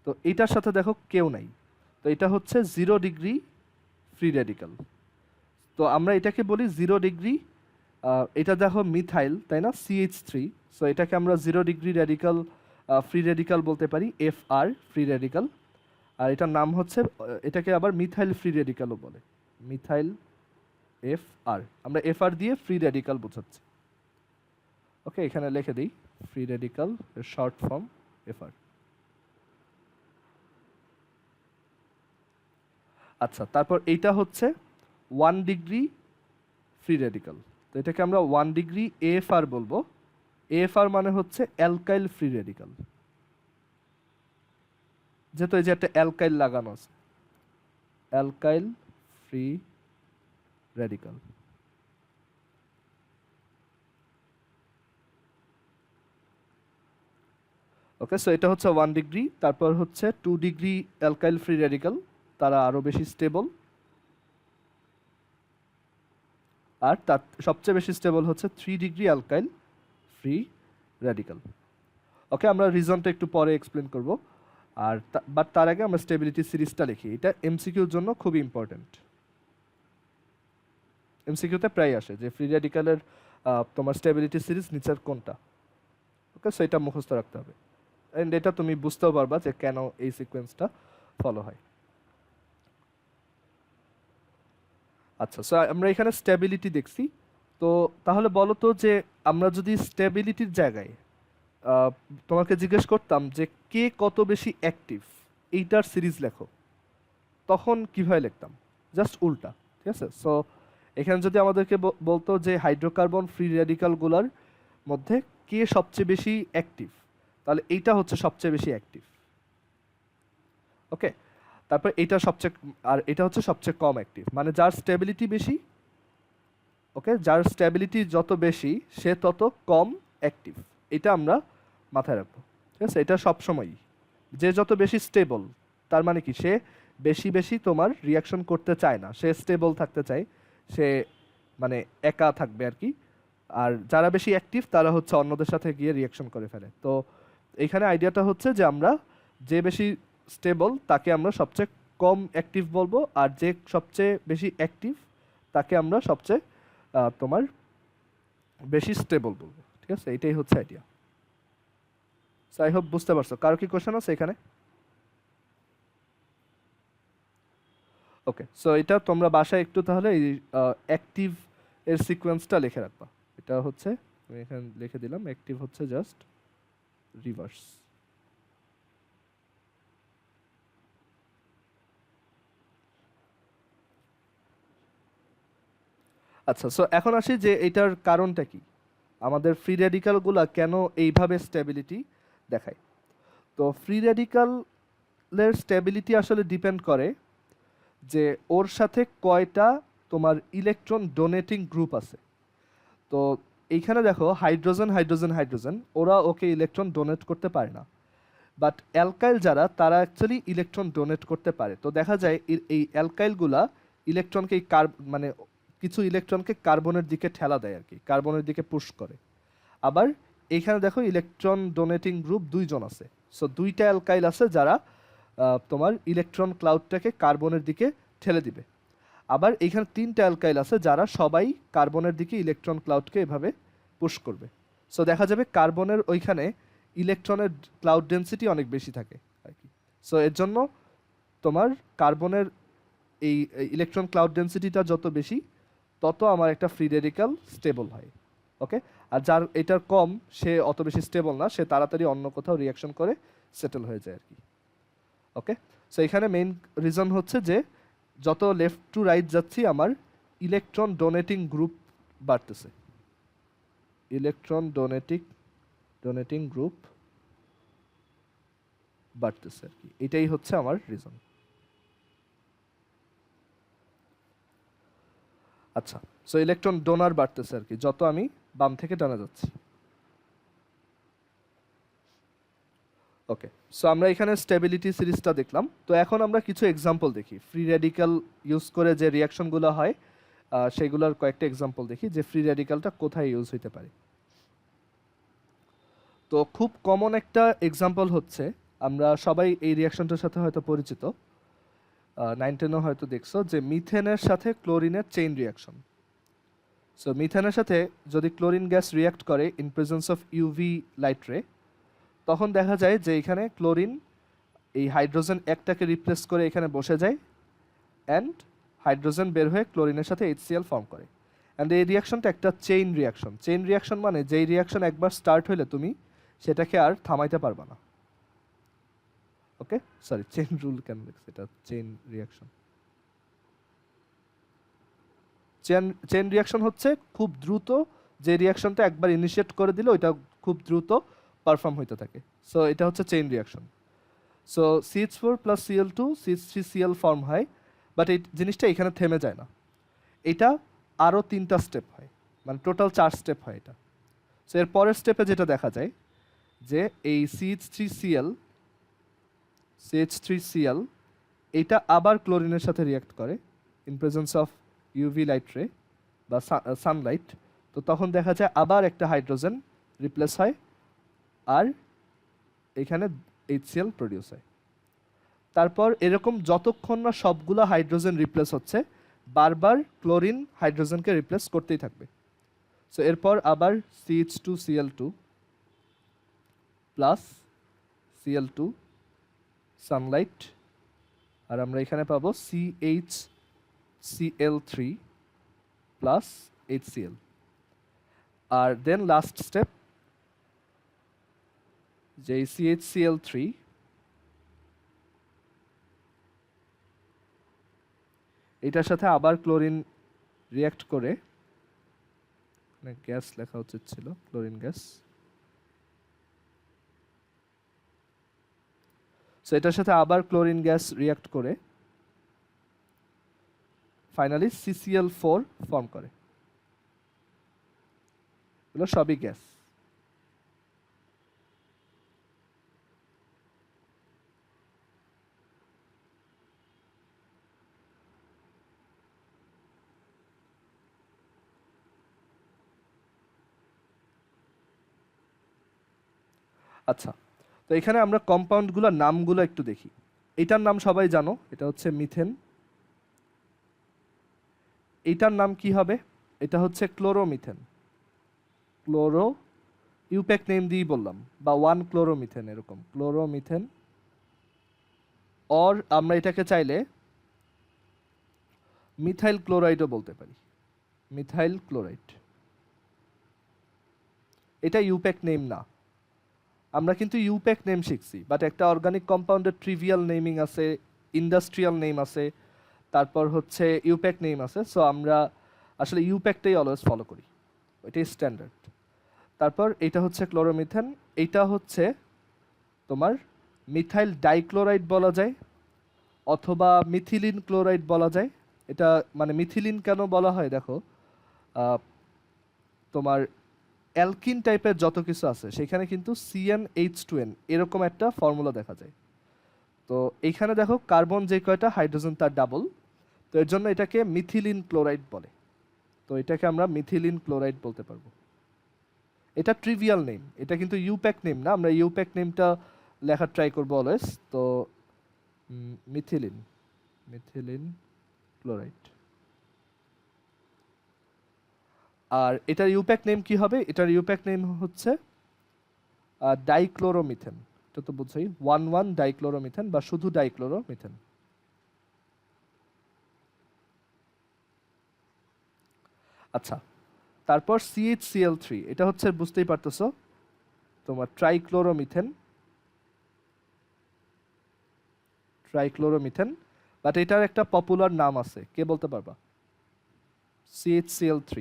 তো এটার সাথে দেখো কেউ নাই, তো এটা হচ্ছে 0 ডিগ্রি ফ্রি রেডিক্যাল। তো আমরা এটাকে বলি 0 ডিগ্রি। এটা দেখো মিথাইল, তাই না, CH3। সো এটাকে আমরা 0 ডিগ্রি রেডিক্যাল ফ্রি রেডিক্যাল বলতে পারি, FR ফ্রি রেডিক্যাল। আর এটার নাম হচ্ছে এটাকে আবার মিথাইল ফ্রি রেডিক্যালও বলে, মিথাইল FR। আমরা FR দিয়ে ফ্রি রেডিক্যাল বোঝাচ্ছি। ওকে, এখানে লিখে দিই ফ্রি রেডিক্যাল এর শর্ট ফর্ম FR। আচ্ছা, তারপর এইটা হচ্ছে 1 ডিগ্রি ফ্রি রেডিক্যাল। তো এটাকে আমরা 1 ডিগ্রি AFR বলবো। AFR মানে হচ্ছে অ্যালকাইল ফ্রি রেডিক্যাল, যেহেতু এই যে একটা অ্যালকাইল লাগানো আছে, অ্যালকাইল ফ্রি রেডিক্যাল। ওকে, সো এটা হচ্ছে 1 ডিগ্রি। তারপর হচ্ছে 2 ডিগ্রি অ্যালকাইল ফ্রি রেডিক্যাল, তারা আরও বেশি স্টেবল। আর তার সবচেয়ে বেশি স্টেবল হচ্ছে 3 ডিগ্রি অ্যালকাইল ফ্রি রেডিক্যাল। ওকে, আমরা রিজনটা একটু পরে এক্সপ্লেন করব। আর বাট তার আগে আমরা স্টেবিলিটি সিরিজটা লিখি, এটা MCQর জন্য খুবই ইম্পর্টেন্ট। MCQতে প্রায় আসে যে ফ্রি রেডিক্যালের তোমার স্টেবিলিটি সিরিজ নিচের কোনটা। ওকে, সো এটা মুখস্থ রাখতে হবে, অ্যান্ড এটা তুমি বুঝতেও পারবা যে কেন এই সিকোয়েন্সটা ফলো হয়। আচ্ছা, সো আমরা এখানে স্টেবিলিটি দেখছি। তো তাহলে বলো তো যে আমরা যদি স্টেবিলিটির জায়গায় তোমাকে জিজ্ঞেস করতাম যে কে কত বেশি অ্যাক্টিভ এইটার সিরিজ লেখো, তখন কিভাবে লিখতাম? জাস্ট উল্টা, ঠিক আছে? সো এখানে যদি আমাদেরকে বলতো যে হাইড্রোকার্বন ফ্রি রেডিক্যালগুলোর মধ্যে কে সবচেয়ে বেশি অ্যাক্টিভ, তাহলে এইটা হচ্ছে সবচেয়ে বেশি অ্যাক্টিভ। ওকে, তারপর এটা সবচেয়ে, আর এটা হচ্ছে সবচেয়ে কম অ্যাক্টিভ, মানে যার স্টেবিলিটি বেশি। ওকে, যার স্টেবিলিটি যত বেশি সে তত কম অ্যাক্টিভ, এটা আমরা মাথায় রাখবো, ঠিক আছে? এটা সবসময়ই, যে যত বেশি স্টেবল তার মানে কি সে বেশি বেশি তোমার রিয়াকশন করতে চায় না, সে স্টেবল থাকতে চায়, সে মানে একা থাকবে আর কি। আর যারা বেশি অ্যাক্টিভ তারা হচ্ছে অন্যদের সাথে গিয়ে রিয়াকশন করে ফেলে। তো এইখানে আইডিয়াটা হচ্ছে যে আমরা যে বেশি স্টেবল তাকে আমরা সবচেয়ে কম অ্যাক্টিভ বলবো, আর যে সবচেয়ে বেশি অ্যাক্টিভ তাকে আমরা সবচেয়ে তোমার বেশি স্টেবল বলবো, ঠিক আছে? এটাই হচ্ছে আইডিয়া। সো আই হোপ বুঝতে পারছো। কারো কি কোশ্চেন আছে এখানে? ওকে, সো এটা তোমরা বাসায় একটু তাহলে এই অ্যাক্টিভ এর সিকোয়েন্সটা লিখে রাখবা। এটা হচ্ছে আমি এখানে লিখে দিলাম, অ্যাক্টিভ হচ্ছে জাস্ট রিভার্স। আচ্ছা, সো এখন আসি যে এটার কারণটা কি, আমাদের ফ্রি রেডিক্যালগুলো কেন এইভাবে স্টেবিলিটি দেখায়। তো ফ্রি রেডিক্যালের স্টেবিলিটি আসলে ডিপেন্ড করে যে ওর সাথে কয়টা তোমার ইলেকট্রন ডোনেটিং গ্রুপ আছে। তো এইখানে দেখো হাইড্রোজেন হাইড্রোজেন হাইড্রোজেন, ওরা ওকে ইলেকট্রন ডোনেট করতে পারে না, বাট অ্যালকাইল যারা তারা অ্যাকচুয়ালি ইলেকট্রন ডোনেট করতে পারে। তো দেখা যায় এই অ্যালকাইলগুলা ইলেকট্রনকে এই মানে কিছু ইলেকট্রনকে কার্বনের দিকে ঠেলা দেয় আর কি, কার্বনের দিকে পুশ করে। আবার এখানে দেখো ইলেকট্রন ডোনেটিং গ্রুপ 2জন আছে। সো 2টা অ্যালকাইল আছে যারা তোমার ইলেকট্রন ক্লাউডটাকে কার্বনের দিকে ঠেলে দিবে। আবার এখানে 3টা অ্যালকাইল আছে যারা সবাই কার্বনের দিকে ইলেকট্রন ক্লাউডকে এভাবে পুশ করবে। সো দেখা যাবে কার্বনের ওইখানে ইলেকট্রনের ক্লাউড ডেন্সিটি অনেক বেশি থাকে আর কি। সো এর জন্য তোমার কার্বনের এই ইলেকট্রন ক্লাউড ডেন্সিটিটা যত বেশি তত আমার একটা ফ্রি রেডিক্যাল স্টেবল হয়। ওকে, আর যার এটার কম সে অত বেশি স্টেবল না, সে তাড়াতাড়ি অন্য কোথাও রিয়াকশন করে সেটেল হয়ে যায় আর কি। ওকে, সো এখানে মেইন রিজন হচ্ছে যে যত লেফট টু রাইট যাচ্ছি আমার ইলেকট্রন ডোনেটিং গ্রুপ বাড়তেছে, ইলেকট্রন ডোনেটিং গ্রুপ বাড়তেছে আর কি, এটাই হচ্ছে আমার রিজন। আচ্ছা, সো ইলেকট্রন ডোনার বাড়তেছে আর কি যত আমি বাম থেকে ডানে যাচ্ছি। ওকে, সো আমরা এখানে স্টেবিলিটি সিরিজটা দেখলাম। তো এখন আমরা কিছু এক্সাম্পল দেখি ফ্রি রেডিক্যাল ইউজ করে যে রিয়াকশনগুলো হয়, সেগুলোর কয়েকটা এক্সাম্পল দেখি যে ফ্রি রেডিক্যালটা কোথায় ইউজ হতে পারে। তো খুব কমন একটা এক্সাম্পল হচ্ছে, আমরা সবাই এই রিয়াকশনটার সাথে হয়তো পরিচিত, 9-10 হয়তো দেখছো, যে মিথেনের সাথে ক্লোরিনের চেইন রিয়াকশন। সো মিথেনের সাথে যদি ক্লোরিন গ্যাস রিয়াক্ট করে in presence of UV light রে, তখন দেখা যায় যে এখানে ক্লোরিন এই হাইড্রোজেন একটাকে রিপ্লেস করে এখানে বসে যায়, অ্যান্ড হাইড্রোজেন বের হয়ে ক্লোরিনের সাথে HCl ফর্ম করে। অ্যান্ড এই রিয়াকশনটা একটা চেইন রিয়াকশন। চেইন রিয়াকশন মানে যেই রিয়াকশন একবার স্টার্ট হলে তুমি সেটাকে আর থামাইতে পারবা না। ওকে, সরি, চেইন রুল কেন লিখছে, এটা চেইন রিয়াকশন। চেইন রিয়াকশন হচ্ছে খুব দ্রুত, যে রিয়াকশনটা একবার ইনিশিয়েট করে দিলে ওইটা খুব দ্রুত পারফর্ম হইতে থাকে। সো এটা হচ্ছে chain reaction. So CH4 plus Cl2 CH3Cl form হয়, বাট এই জিনিসটা এখানে থেমে যায় না, এটা আরও 3টা স্টেপ হয়, মানে টোটাল 4 স্টেপ হয় এটা। সো এর পরের স্টেপে যেটা দেখা যায় যে এই CH3Cl এইটা আবার ক্লোরিনের সাথে রিয়াক্ট করে in presence of UV light রে বা সানলাইট। তো তখন দেখা যায় আবার একটা হাইড্রোজেন রিপ্লেস হয়, আর এখানে HCl প্রডিউস হয়। তারপর এরকম যতক্ষণ না সবগুলো হাইড্রোজেন রিপ্লেস হচ্ছে, বারবার ক্লোরিন হাইড্রোজেনকে রিপ্লেস করতেই থাকবে। সো এরপর আবার CH2Cl2 প্লাস Cl2 সানলাইট, আর আমরা এখানে পাবো CHCl3 প্লাস HCl। আর দেন লাস্ট স্টেপ, যে CHCl3 এটার সাথে আবার ক্লোরিন রিয়াক্ট করে, গ্যাস লেখা উচিত ছিল, ক্লোরিন গ্যাস। সো এটার সাথে আবার ক্লোরিন গ্যাস রিয়াক্ট করে ফাইনালি CCl4 ফর্ম করে। এগুলো সবই গ্যাস। আচ্ছা, তো এখানে আমরা কম্পাউন্ডগুলোর নামগুলো একটু দেখি। এটার নাম সবাই জানো, এটা হচ্ছে মিথেন। এইটার নাম কি হবে? এটা হচ্ছে ক্লোরোমিথেন। ক্লোরো, ইউপ্যাক নেম দিয়েই বললাম, বা 1-ক্লোরোমিথেন, এরকম ক্লোরোমিথেন। অর আমরা এটাকে চাইলে মিথাইল ক্লোরাইডও বলতে পারি, মিথাইল ক্লোরাইড। এটা ইউপ্যাক নেম না, আমরা কিন্তু ইউপ্যাক নেম শিখছি, বাট একটা অর্গানিক কম্পাউন্ডের ট্রিভিয়াল নেমিং আছে, ইন্ডাস্ট্রিয়াল নেম আছে, তারপর হচ্ছে ইউপ্যাক নেম আছে। সো আমরা আসলে ইউপ্যাকটাই অলওয়েজ ফলো করি, এটাই স্ট্যান্ডার্ড। তারপর এটা হচ্ছে ক্লোরোমিথেন, এইটা হচ্ছে তোমার মিথাইল ডাইক্লোরাইড বলা যায়, অথবা মিথিলিন ক্লোরাইড বলা যায়। এটা মানে মিথিলিন কেন বলা হয় দেখো, তোমার অ্যালকিন টাইপের যত কিছু আছে সেখানে কিন্তু CnH2n এরকম একটা ফর্মুলা দেখা যায়। তো এইখানে দেখো কার্বন যে কয়টা, হাইড্রোজেন তার ডাবল, তো এর জন্য এটাকে মিথিলিন ক্লোরাইড বলে। তো এটাকে আমরা মিথিলিন ক্লোরাইড বলতে পারবো। এটা ট্রিভিয়াল নেম, এটা কিন্তু ইউপ্যাক নেম না, আমরা ইউপ্যাক নেমটা লেখার ট্রাই করবো অলওয়েজ। তো মিথিলিন, মিথিলিন ক্লোরাইড। আর এটার ইউপ্যাক নেম কি হবে? এটার ইউপ্যাক নেম হচ্ছে ডাইক্লোরোমিথেন। এটা তো বুঝছই, 1,1-ডাইক্লোরোমিথেন বা শুধু ডাইক্লোরোমিথেন। আচ্ছা, তারপর CHCl3, এটা হচ্ছে বুঝতেই পারতেছো তোমার ট্রাইক্লোরোমিথেন, ট্রাইক্লোরোমিথেন, বাট এটার একটা পপুলার নাম আছে, কে বলতে পারবা? CHCl3।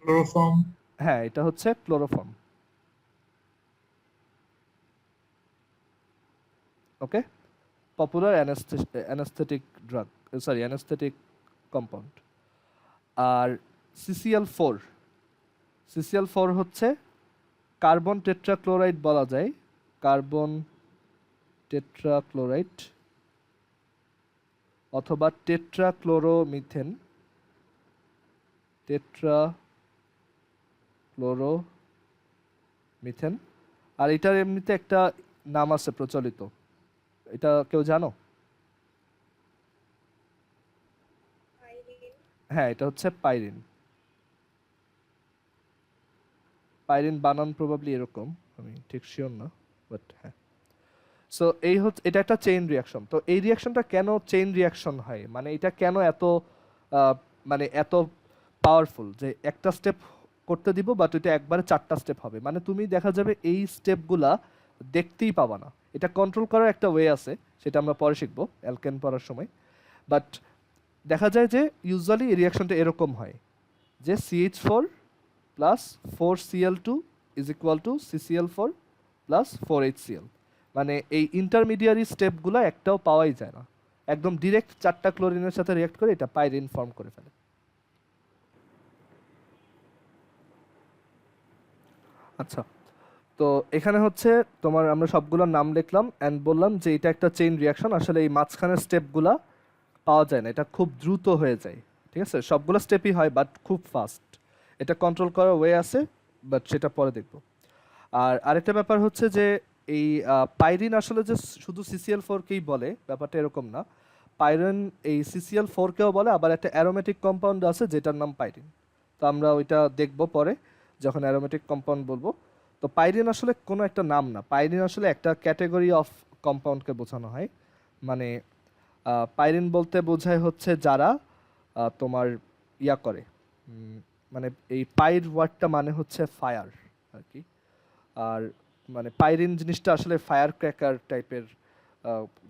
ক্লোরোফর্ম। হ্যাঁ, এটা হচ্ছে chloroform. Okay, popular anaesthetic drug, sorry anaesthetic compound. আর CCl4, CCl4 হচ্ছে কার্বন টেট্রাক্লোরাইড বলা যায়, কার্বন টেট্রাক্লোরাইড অথবা টেট্রাক্লোরোমিথেন, টেট্রাক্লোরোমিথেন। আর এটার এমনিতে একটা নাম আছে প্রচলিত, এটা কেউ জানো? হ্যাঁ, এটা হচ্ছে পাইরিন। পাইরিন বানান প্রবাবলি এরকম, আমি ঠিক শিওর না, বাট হ্যাঁ। সো এই হচ্ছে, এটা একটা চেইন রিয়াকশন। তো এই রিয়াকশনটা কেন চেইন রিয়াকশন হয়, মানে এটা কেন এত মানে এত পাওয়ারফুল যে একটা স্টেপ করতে দিব বাট এটা একবারে 4টা স্টেপ হবে, মানে তুমি দেখা যাবে এই স্টেপগুলা দেখতেই পাবা না। এটা কন্ট্রোল করার একটা ওয়ে আছে, সেটা আমরা পরে শিখবো অ্যালকেন পড়ার সময়। বাট দেখা যায় যে ইউজুয়ালি এই রিয়াকশনটা এরকম হয় যে CH4 plus 4Cl2 is equal to CCl4 plus 4HCl। মানে এই ইন্টারমিডিয়ারি স্টেপগুলো একটাও পাওয়াই যায় না, একদম ডিরেক্ট 4টা ক্লোরিনের সাথে রিঅ্যাক্ট করে এটা পাইরিন ফর্ম করে ফেলে। আচ্ছা, তো এখানে হচ্ছে তোমার আমরা সবগুলোর নাম লিখলাম অ্যান্ড বললাম যে এটা একটা চেইন রিয়াকশন। আসলে এই মাঝখানের স্টেপগুলা পাওয়া যায় না, এটা খুব দ্রুত হয়ে যায়। ঠিক আছে, সবগুলো স্টেপই হয় বাট খুব ফাস্ট। এটা কন্ট্রোল করার ওয়ে আছে, বাট সেটা পরে দেখব। আর আরেকটা ব্যাপার হচ্ছে যে এই পাইরিন আসলে যে শুধু CCl4কেই বলে ব্যাপারটা এরকম না। পাইরিন এই CCl4কেও বলে, আবার একটা অ্যারোমেটিক কম্পাউন্ড আছে যেটার নাম পাইরিন। তো আমরা ওইটা দেখব পরে যখন অ্যারোমেটিক কম্পাউন্ড বলবো। তো পাইরিন আসলে কোনো একটা নাম না, পাইরিন আসলে একটা ক্যাটাগরি অফ কম্পাউন্ডকে বোঝানো হয়। মানে পাইরিন বলতে বোঝায় হচ্ছে যারা তোমার ইয়া করে, মানে এই পাইর ওয়ার্ডটা মানে হচ্ছে ফায়ার আর কি। আর মানে পাইরিন জিনিসটা আসলে ফায়ার ক্র্যাকার টাইপের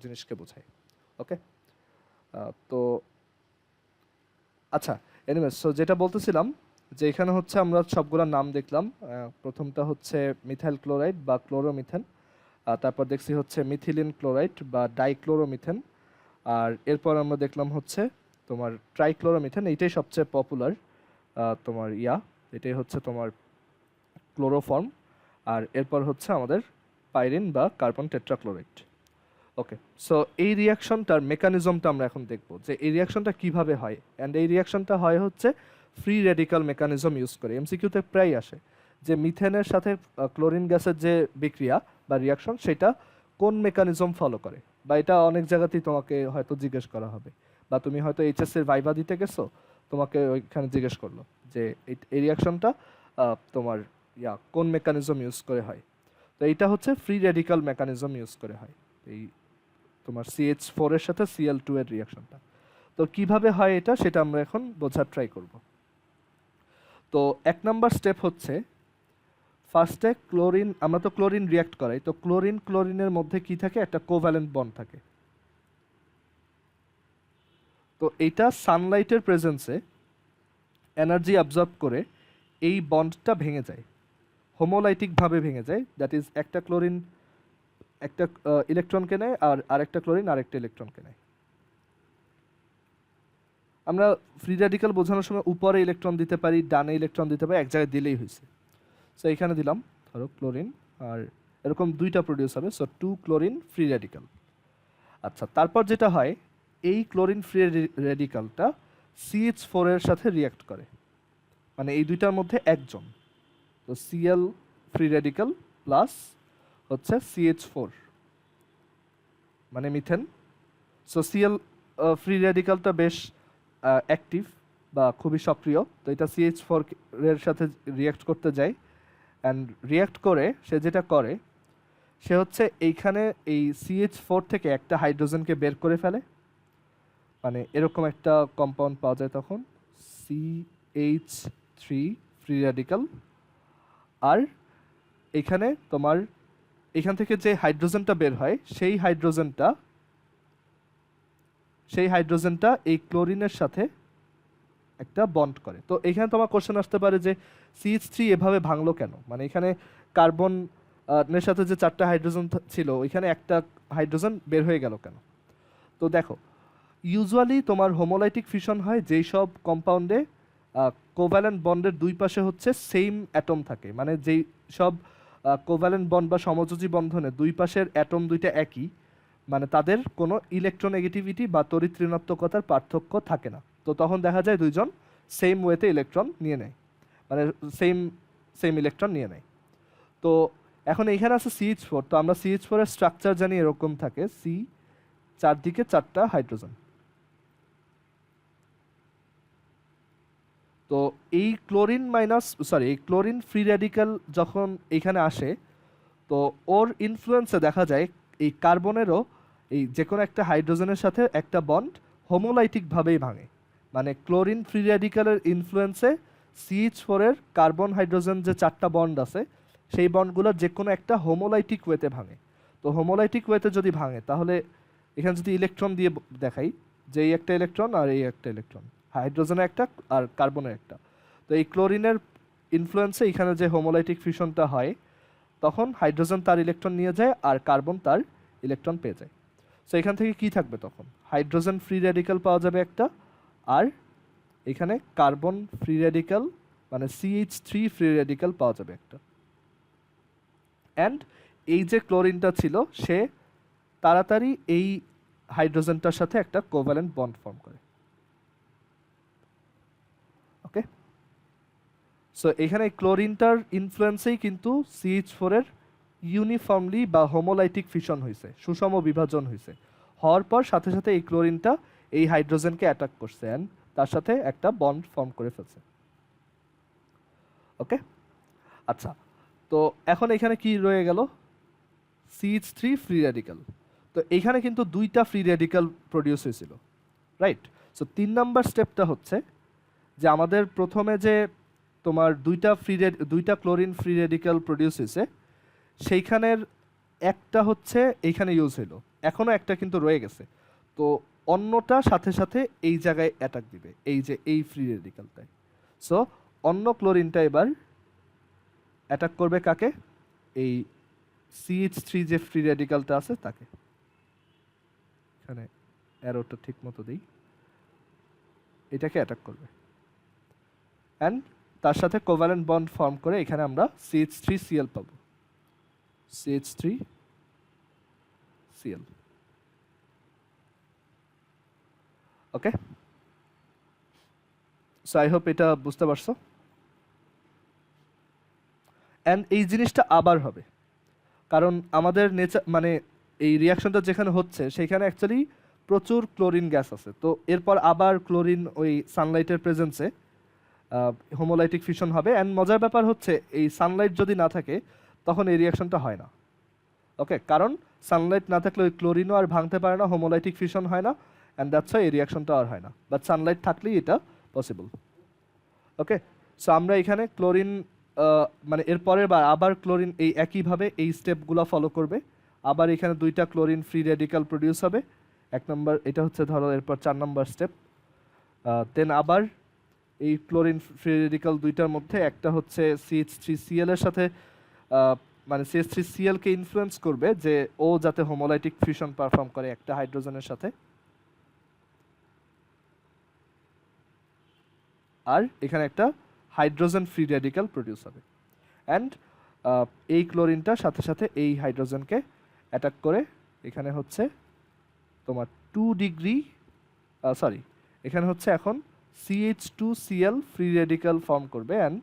জিনিসকে বোঝায়। ওকে, তো আচ্ছা, এনিওয়েজ, সো যেটা বলতেছিলাম যে এখানে হচ্ছে আমরা সবগুলোর নাম দেখলাম। প্রথমটা হচ্ছে মিথাইল ক্লোরাইড বা ক্লোরোমিথেন, তারপর দেখছি হচ্ছে মিথিলিন ক্লোরাইড বা ডাইক্লোরোমিথেন, আর এরপর আমরা দেখলাম হচ্ছে তোমার ট্রাইক্লোরোমিথেন, এইটাই সবচেয়ে পপুলার তোমার এটাই হচ্ছে তোমার ক্লোরোফর্ম। আর এরপর হচ্ছে আমাদের পাইরিন বা কার্বন টেট্রাক্লোরাইড। ওকে, সো এই রিয়াকশনটার মেকানিজমটা আমরা এখন দেখব যে এই রিয়াকশনটা কিভাবে হয়। অ্যান্ড এই রিয়াকশনটা হয় হচ্ছে ফ্রি রেডিক্যাল মেকানিজম ইউজ করে। MCQতে প্রায় আসে যে মিথেনের সাথে ক্লোরিন গ্যাসের যে বিক্রিয়া বা রিয়াকশন সেটা কোন মেকানিজম ফলো করে, বা এটা অনেক জায়গাতেই তোমাকে হয়তো জিজ্ঞেস করা হবে, বা তুমি হয়তো এইচএসসির ভাইভা দিতে গেছো, তোমাকে ওইখানে জিজ্ঞেস করলো যে এই রিয়াকশনটা তোমার কোন মেকানিজম ইউজ করে হয়। তো এইটা হচ্ছে ফ্রি রেডিক্যাল মেকানিজম ইউজ করে হয় এই তোমার CH4 এর সাথে Cl2 এর রিয়াকশনটা। তো কিভাবে হয় এটা, সেটা আমরা এখন বোঝার ট্রাই করব। তো 1 নাম্বার স্টেপ হচ্ছে ফার্স্টে ক্লোরিন, আমরা তো ক্লোরিন রিয়াক্ট করাই, তো ক্লোরিনের মধ্যে কি থাকে, একটা কোভ্যালেন্ট বন্ড থাকে। তো এইটা সানলাইটের প্রেজেন্সে এনার্জি অ্যাবজর্ব করে এই বন্ডটা ভেঙে যায়, হোমোলাইটিকভাবে ভেঙে যায়। দ্যাট ইজ একটা ক্লোরিন একটা ইলেকট্রনকে নেয় আর আরেকটা ক্লোরিন আরেকটা ইলেকট্রনকে নেয়। আমরা ফ্রি র্যাডিক্যাল বোঝানোর সময় উপরে ইলেকট্রন দিতে পারি, ডানে ইলেকট্রন দিতে পারি, এক জায়গায় দিলেই হয়েছে। সো এখানে দিলাম ধরো ক্লোরিন, আর এরকম 2টা প্রডিউস হবে, সো 2 ক্লোরিন ফ্রি র্যাডিক্যাল। আচ্ছা, তারপর যেটা হয়, এই ক্লোরিন ফ্রি র্যাডিক্যালটা CH4 এর সাথে রিয়াক্ট করে, মানে এই দুইটার মধ্যে একজন। তো Cl ফ্রি র্যাডিক্যাল প্লাস হচ্ছে CH4 মানে মিথেন। সো Cl ফ্রি র্যাডিক্যালটা বেশ অ্যাক্টিভ বা খুবই সক্রিয়, তো এটা CH4 এর সাথে রিয়াক্ট করতে যায়। অ্যান্ড রিয়াক্ট করে সে যেটা করে, সে হচ্ছে এইখানে এই CH4 থেকে একটা হাইড্রোজেনকে বের করে ফেলে, মানে এরকম একটা কম্পাউন্ড পাওয়া যায় তখন CH3 ফ্রি র্যাডিক্যাল। আর এখানে তোমার এখান থেকে যে হাইড্রোজেনটা বের হয় সেই হাইড্রোজেনটা এই ক্লোরিনের সাথে একটা বন্ড করে। তো এখানে তোমার কোশ্চেন আসতে পারে যে CH3 এভাবে ভাঙলো কেন, মানে এখানে কার্বন এর সাথে যে চারটা হাইড্রোজেন ছিল ওইখানে একটা হাইড্রোজেন বের হয়ে গেল কেন। তো দেখো, ইউজুয়ালি তোমার হোমোলাইটিক ফিশন হয় যেই সব কম্পাউন্ডে কোভ্যালেন্ট বন্ডের দুই পাশে হচ্ছে সেম অ্যাটম থাকে, মানে যেই সব কোভ্যালেন্ট বন্ড বা সমযোজী বন্ধনে দুই পাশের অ্যাটম দুইটা একই, মানে তাদের কোনো ইলেকট্রোনেগেটিভিটি বা তড়িৎ ঋণাত্মকতার পার্থক্য থাকে না। তো তখন দেখা যায় দুইজন সেম ওয়েতে ইলেকট্রন নিয়ে নেয়, মানে সেম সেম ইলেকট্রন নিয়ে নেয়। তো এখন এখানে আছে CH4, তো আমরা CH4 এর স্ট্রাকচার জানি এরকম থাকে, সি চারদিকে চারটা হাইড্রোজেন। তো এই ক্লোরিন ফ্রি র্যাডিক্যাল যখন এখানে আসে, তো ওর ইনফ্লুয়েন্সে দেখা যায় এই কার্বনেরও এই যে কোনো একটা হাইড্রোজেনের সাথে একটা বন্ড হোমোলাইটিকভাবেই ভাঙে, মানে ক্লোরিন ফ্রি র্যাডিক্যালের ইনফ্লুয়েন্সে CH4 এর কার্বন হাইড্রোজেন যে চারটা বন্ড আছে সেই বন্ডগুলোর যে কোনো একটা হোমোলাইটিক ওয়েতে ভাঙে। তো হোমোলাইটিক ওয়েতে যদি ভাঙে তাহলে এখানে যদি ইলেকট্রন দিয়ে দেখাই যে এই একটা ইলেকট্রন আর এই একটা ইলেকট্রন, হাইড্রোজেনের একটা আর কার্বনের একটা, তো এই ক্লোরিনের ইনফ্লুয়েন্সে এখানে যে হোমোলাইটিক ফিউশনটা হয় তখন হাইড্রোজেন তার ইলেকট্রন নিয়ে যায় আর কার্বন তার ইলেকট্রন পেয়ে যায়। সো এখান থেকে কি থাকবে তখন, হাইড্রোজেন ফ্রি র্যাডিক্যাল পাওয়া যাবে একটা, আর এখানে কার্বন ফ্রি র্যাডিক্যাল মানে CH3 ফ্রি র্যাডিক্যাল পাওয়া যাবে একটা। অ্যান্ড এই যে ক্লোরিনটা ছিল সে তাড়াতাড়ি এই হাইড্রোজেনটার সাথে একটা কোভ্যালেন্ট বন্ড ফর্ম করে। ওকে, সো এখানে ক্লোরিনটার ইনফ্লুয়েন্সেই কিন্তু CH4 এর ইউনিফর্মলি বা হোমোলাইটিক ফিশন হয়েছে, সুষম বিভাজন হয়েছে, হওয়ার পর সাথে সাথে এই ক্লোরিনটা এই হাইড্রোজেনকে অ্যাটাক করছে অ্যান্ড তার সাথে একটা বন্ড ফর্ম করে ফেলছে। ওকে, আচ্ছা, তো এখন এখানে কি রয়ে গেল, CH3 ফ্রি র্যাডিক্যাল। তো এখানে কিন্তু দুইটা ফ্রি র্যাডিক্যাল প্রডিউস হয়েছিল, রাইট? সো 3 নাম্বার স্টেপটা হচ্ছে যে আমাদের প্রথমে যে তোমার দুইটা ক্লোরিন ফ্রি রেডিক্যাল প্রডিউস হয়েছে সেইখানের একটা হচ্ছে এইখানে ইউজ হইলো, এখনো একটা কিন্তু রয়ে গেছে, তো অন্যটা সাথে সাথে এই জায়গায় অ্যাটাক দিবে, এই যে এই ফ্রি রেডিক্যালটায়। সো অন্য ক্লোরিনটা এবার অ্যাটাক করবে কাকে, এই CH3 যে ফ্রি রেডিক্যালটা আছে তাকে। এখানে অ্যারোটা ঠিক মতো দিই, এটাকে অ্যাটাক করবে অ্যান্ড তার সাথে কোভ্যালেন্ট বন্ড ফর্ম করে এখানে আমরা CH3Cl পাবো, CH3Cl। Okay, so I hope এটা বুঝতে পারছো। অ্যান্ড এই জিনিসটা আবার হবে, কারণ আমাদের নেচার মানে এই রিয়াকশনটা যেখানে হচ্ছে সেখানে অ্যাকচুয়ালি প্রচুর ক্লোরিন গ্যাস আছে, তো এরপর আবার ক্লোরিন ওই সানলাইটের প্রেজেন্সে হোমোলাইটিক ফিশন হবে। অ্যান্ড মজার ব্যাপার হচ্ছে এই সানলাইট যদি না থাকে তখন এই রিয়াকশনটা হয় না। ওকে, কারণ সানলাইট না থাকলে ওই ক্লোরিনও আর ভাঙতে পারে না, হোমোলাইটিক ফিশন হয় না, অ্যান্ড দ্যাটস ওয়াই এই রিয়াকশনটা আর হয় না, বাট সানলাইট থাকলেই এটা পসিবল। ওকে, সো আমরা এখানে ক্লোরিন মানে এর পরের বার আবার ক্লোরিন এই একইভাবে এই স্টেপগুলো ফলো করবে, আবার এখানে দুইটা ক্লোরিন ফ্রি রেডিক্যাল প্রডিউস হবে, 1 নম্বর এটা হচ্ছে ধরো, এরপর 4 নম্বর স্টেপ, দেন আবার এই ক্লোরিন ফ্রি রেডিক্যাল দুইটার মধ্যে একটা হচ্ছে CH3Cl এর সাথে মানে CH3Cl কে ইনফ্লুয়েন্স করবে যে ও যাতে হোমোলাইটিক ফিউশন পারফর্ম করে একটা হাইড্রোজেনের সাথে, আর এখানে একটা হাইড্রোজেন ফ্রি রেডিক্যাল প্রডিউস হবে। অ্যান্ড এই ক্লোরিনটা সাথে সাথে এই হাইড্রোজেনকে অ্যাটাক করে এখানে হচ্ছে তোমার 2 ডিগ্রি এখানে হচ্ছে এখন CH2Cl ফ্রি রেডিক্যাল ফর্ম করবে অ্যান্ড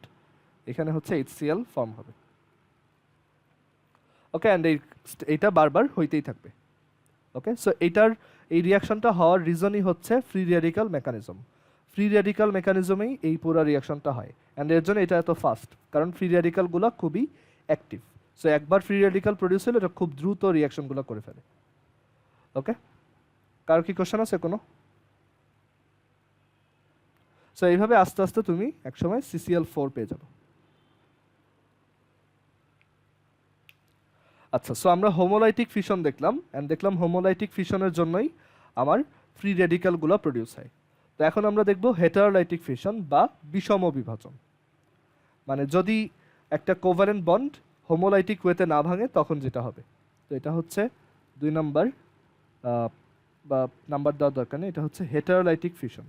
এখানে হচ্ছে HCl ফর্ম হবে। ওকে, অ্যান্ড এইটা বারবার হইতেই থাকবে। ওকে, সো এই রিয়াকশনটা হওয়ার রিজনই হচ্ছে free radical mechanism. Free radical মেকানিজমেই এই পুরো রিয়াকশনটা হয়, অ্যান্ড এর জন্য এটা এত ফাস্ট, কারণ ফ্রি রেডিক্যালগুলো খুবই অ্যাক্টিভ। সো একবার ফ্রি রেডিক্যাল প্রডিউস হলে এটা খুব দ্রুত রিয়াকশনগুলো করে ফেলে। ওকে, কারো কি কোশ্চেন আছে কোনো? সো এইভাবে আস্তে আস্তে তুমি একসময় CCl4 পেয়ে যাবে। আচ্ছা, সো আমরা হোমোলাইটিক ফিশন দেখলাম অ্যান্ড দেখলাম হোমোলাইটিক ফিশনের জন্যই আমার ফ্রি রেডিক্যালগুলো প্রডিউস হয়। তো এখন আমরা দেখব হেটারোলাইটিক ফিশন বা বিষম বিভাজন। মানে যদি একটা কোভালেন্ট বন্ড হোমোলাইটিক ওয়েতে না ভাঙে তখন যেটা হবে। তো এটা হচ্ছে 2 নাম্বার, বা নাম্বার দেওয়ার দরকার নেই, এটা হচ্ছে হেটারোলাইটিক ফিশন।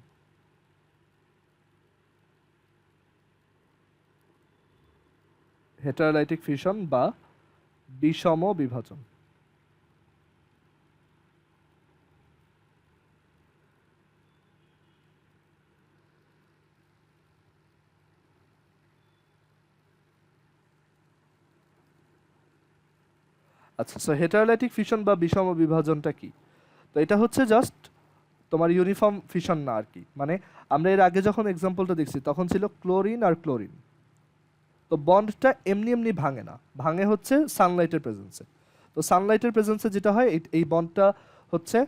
হেটারোলাইটিক ফিশন বা বিষম বিভাজন। আচ্ছা, সো হেটারোলাইটিক ফিশন বা বিষম বিভাজনটা কি? তো এটা হচ্ছে জাস্ট তোমার ইউনিফর্ম ফিশন না আর কি। মানে আমরা এর আগে যখন এক্সাম্পলটা দেখছি তখন ছিল ক্লোরিন আর ক্লোরিন। তো বন্ডটা এমনি এমনি ভাঙে না, ভাঙে হচ্ছে সানলাইটের প্রেজেন্সে। তো সানলাইটের প্রেজেন্সে যেটা হয়, এই বন্ডটা হচ্ছে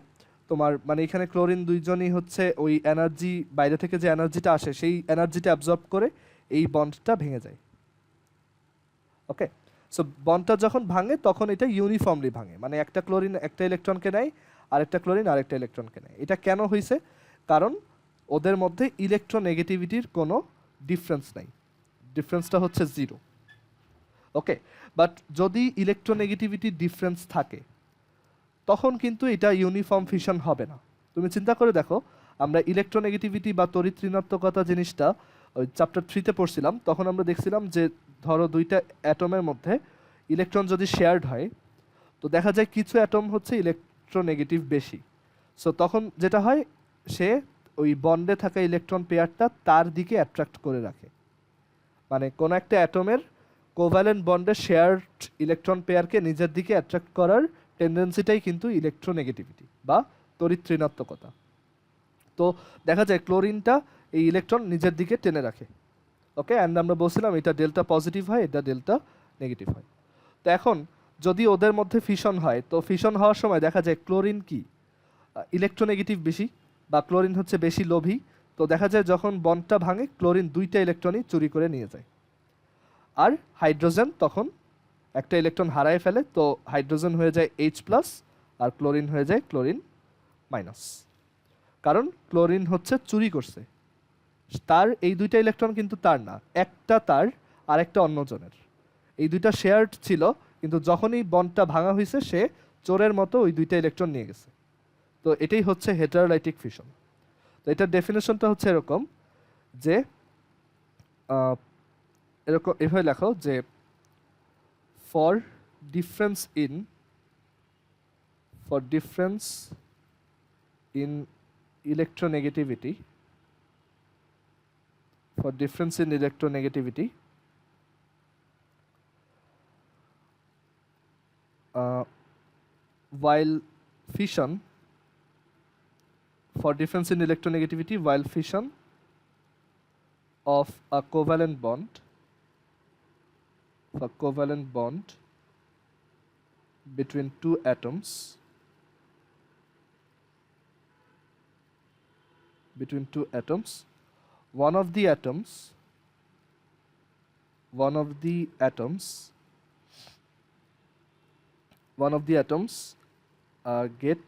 তোমার মানে এখানে ক্লোরিন দুইজনই হচ্ছে ওই এনার্জি, বাইরে থেকে যে এনার্জিটা আসে সেই এনার্জিটা অ্যাবজর্ব করে এই বন্ডটা ভেঙে যায়। ওকে, সো বন্ডটা যখন ভাঙে তখন এটা ইউনিফর্মলি ভাঙে, মানে একটা ক্লোরিন একটা ইলেকট্রনকে নেয়, আরেকটা ক্লোরিন আরেকটা ইলেকট্রনকে নেয়। এটা কেন হয়েছে? কারণ ওদের মধ্যে ইলেকট্রোনেগেটিভিটির কোনো ডিফারেন্স নাই, ডিফারেন্সটা হচ্ছে জিরো। ওকে, বাট যদি ইলেকট্রোনেগেটিভিটি ডিফারেন্স থাকে তখন কিন্তু এটা ইউনিফর্ম ফিশন হবে না। তুমি চিন্তা করে দেখো, আমরা ইলেকট্রোনেগেটিভিটি বা তড়িৎ ঋণাত্মকতা জিনিসটা ওই চ্যাপ্টার 3-তে পড়ছিলাম, তখন আমরা দেখছিলাম যে ধরো দুইটা অ্যাটমের মধ্যে ইলেকট্রন যদি শেয়ার্ড হয় তো দেখা যায় কিছু অ্যাটম হচ্ছে ইলেকট্রোনেগেটিভ বেশি। সো তখন যেটা হয়, সে ওই বন্ডে থাকা ইলেকট্রন পেয়ারটা তার দিকে অ্যাট্রাক্ট করে রাখে। মানে কোনো একটা অ্যাটমের কোভ্যালেন্ট বন্ডে শেয়ার্ড ইলেকট্রন পেয়ারকে নিজের দিকে অ্যাট্রাক্ট করার টেন্ডেন্সিটাই কিন্তু ইলেকট্রোনেগেটিভিটি বা তড়িৎ ঋণাত্মকতা। তো দেখা যায় ক্লোরিনটা এই ইলেকট্রন নিজের দিকে টেনে রাখে। ওকে, অ্যান্ড আমরা বলছিলাম এটা ডেল্টা পজিটিভ হয়, এটা ডেল্টা নেগেটিভ হয়। তো এখন যদি ওদের মধ্যে ফিশন হয়, তো ফিশন হওয়ার সময় দেখা যায় ক্লোরিন কি ইলেকট্রোনেগেটিভ বেশি, বা ক্লোরিন হচ্ছে বেশি লোভী। তো দেখা যায় যখন বন্ডটা ভাঙে ক্লোরিন দুইটা ইলেকট্রনই চুরি করে নিয়ে যায়। আর হাইড্রোজেন তখন একটা ইলেকট্রন হারায় ফেলে, তো হাইড্রোজেন হয়ে যায় H+, আর ক্লোরিন হয়ে যায় ক্লোরিন মাইনাস। কারণ ক্লোরিন হচ্ছে চুরি করছে, তার এই দুইটা ইলেকট্রন কিন্তু তার না, একটা তার আর একটা অন্যজনের। এই দুইটা শেয়ার্ড ছিল, কিন্তু যখনই বন্ডটা ভাঙা হয়েছে সে চোরের মতো ওই দুইটা ইলেকট্রন নিয়ে গেছে। তো এটাই হচ্ছে হেটারোলাইটিক ফিশন। তো এটার ডেফিনেশনটা হচ্ছে এরকম যে এরকম এভাবে লেখো যে for difference in electronegativity, for difference in electronegativity, while fission, for difference in electronegativity while fission of a covalent bond, a covalent bond between two atoms, between two atoms, one of the atoms one of the atoms one of the atoms get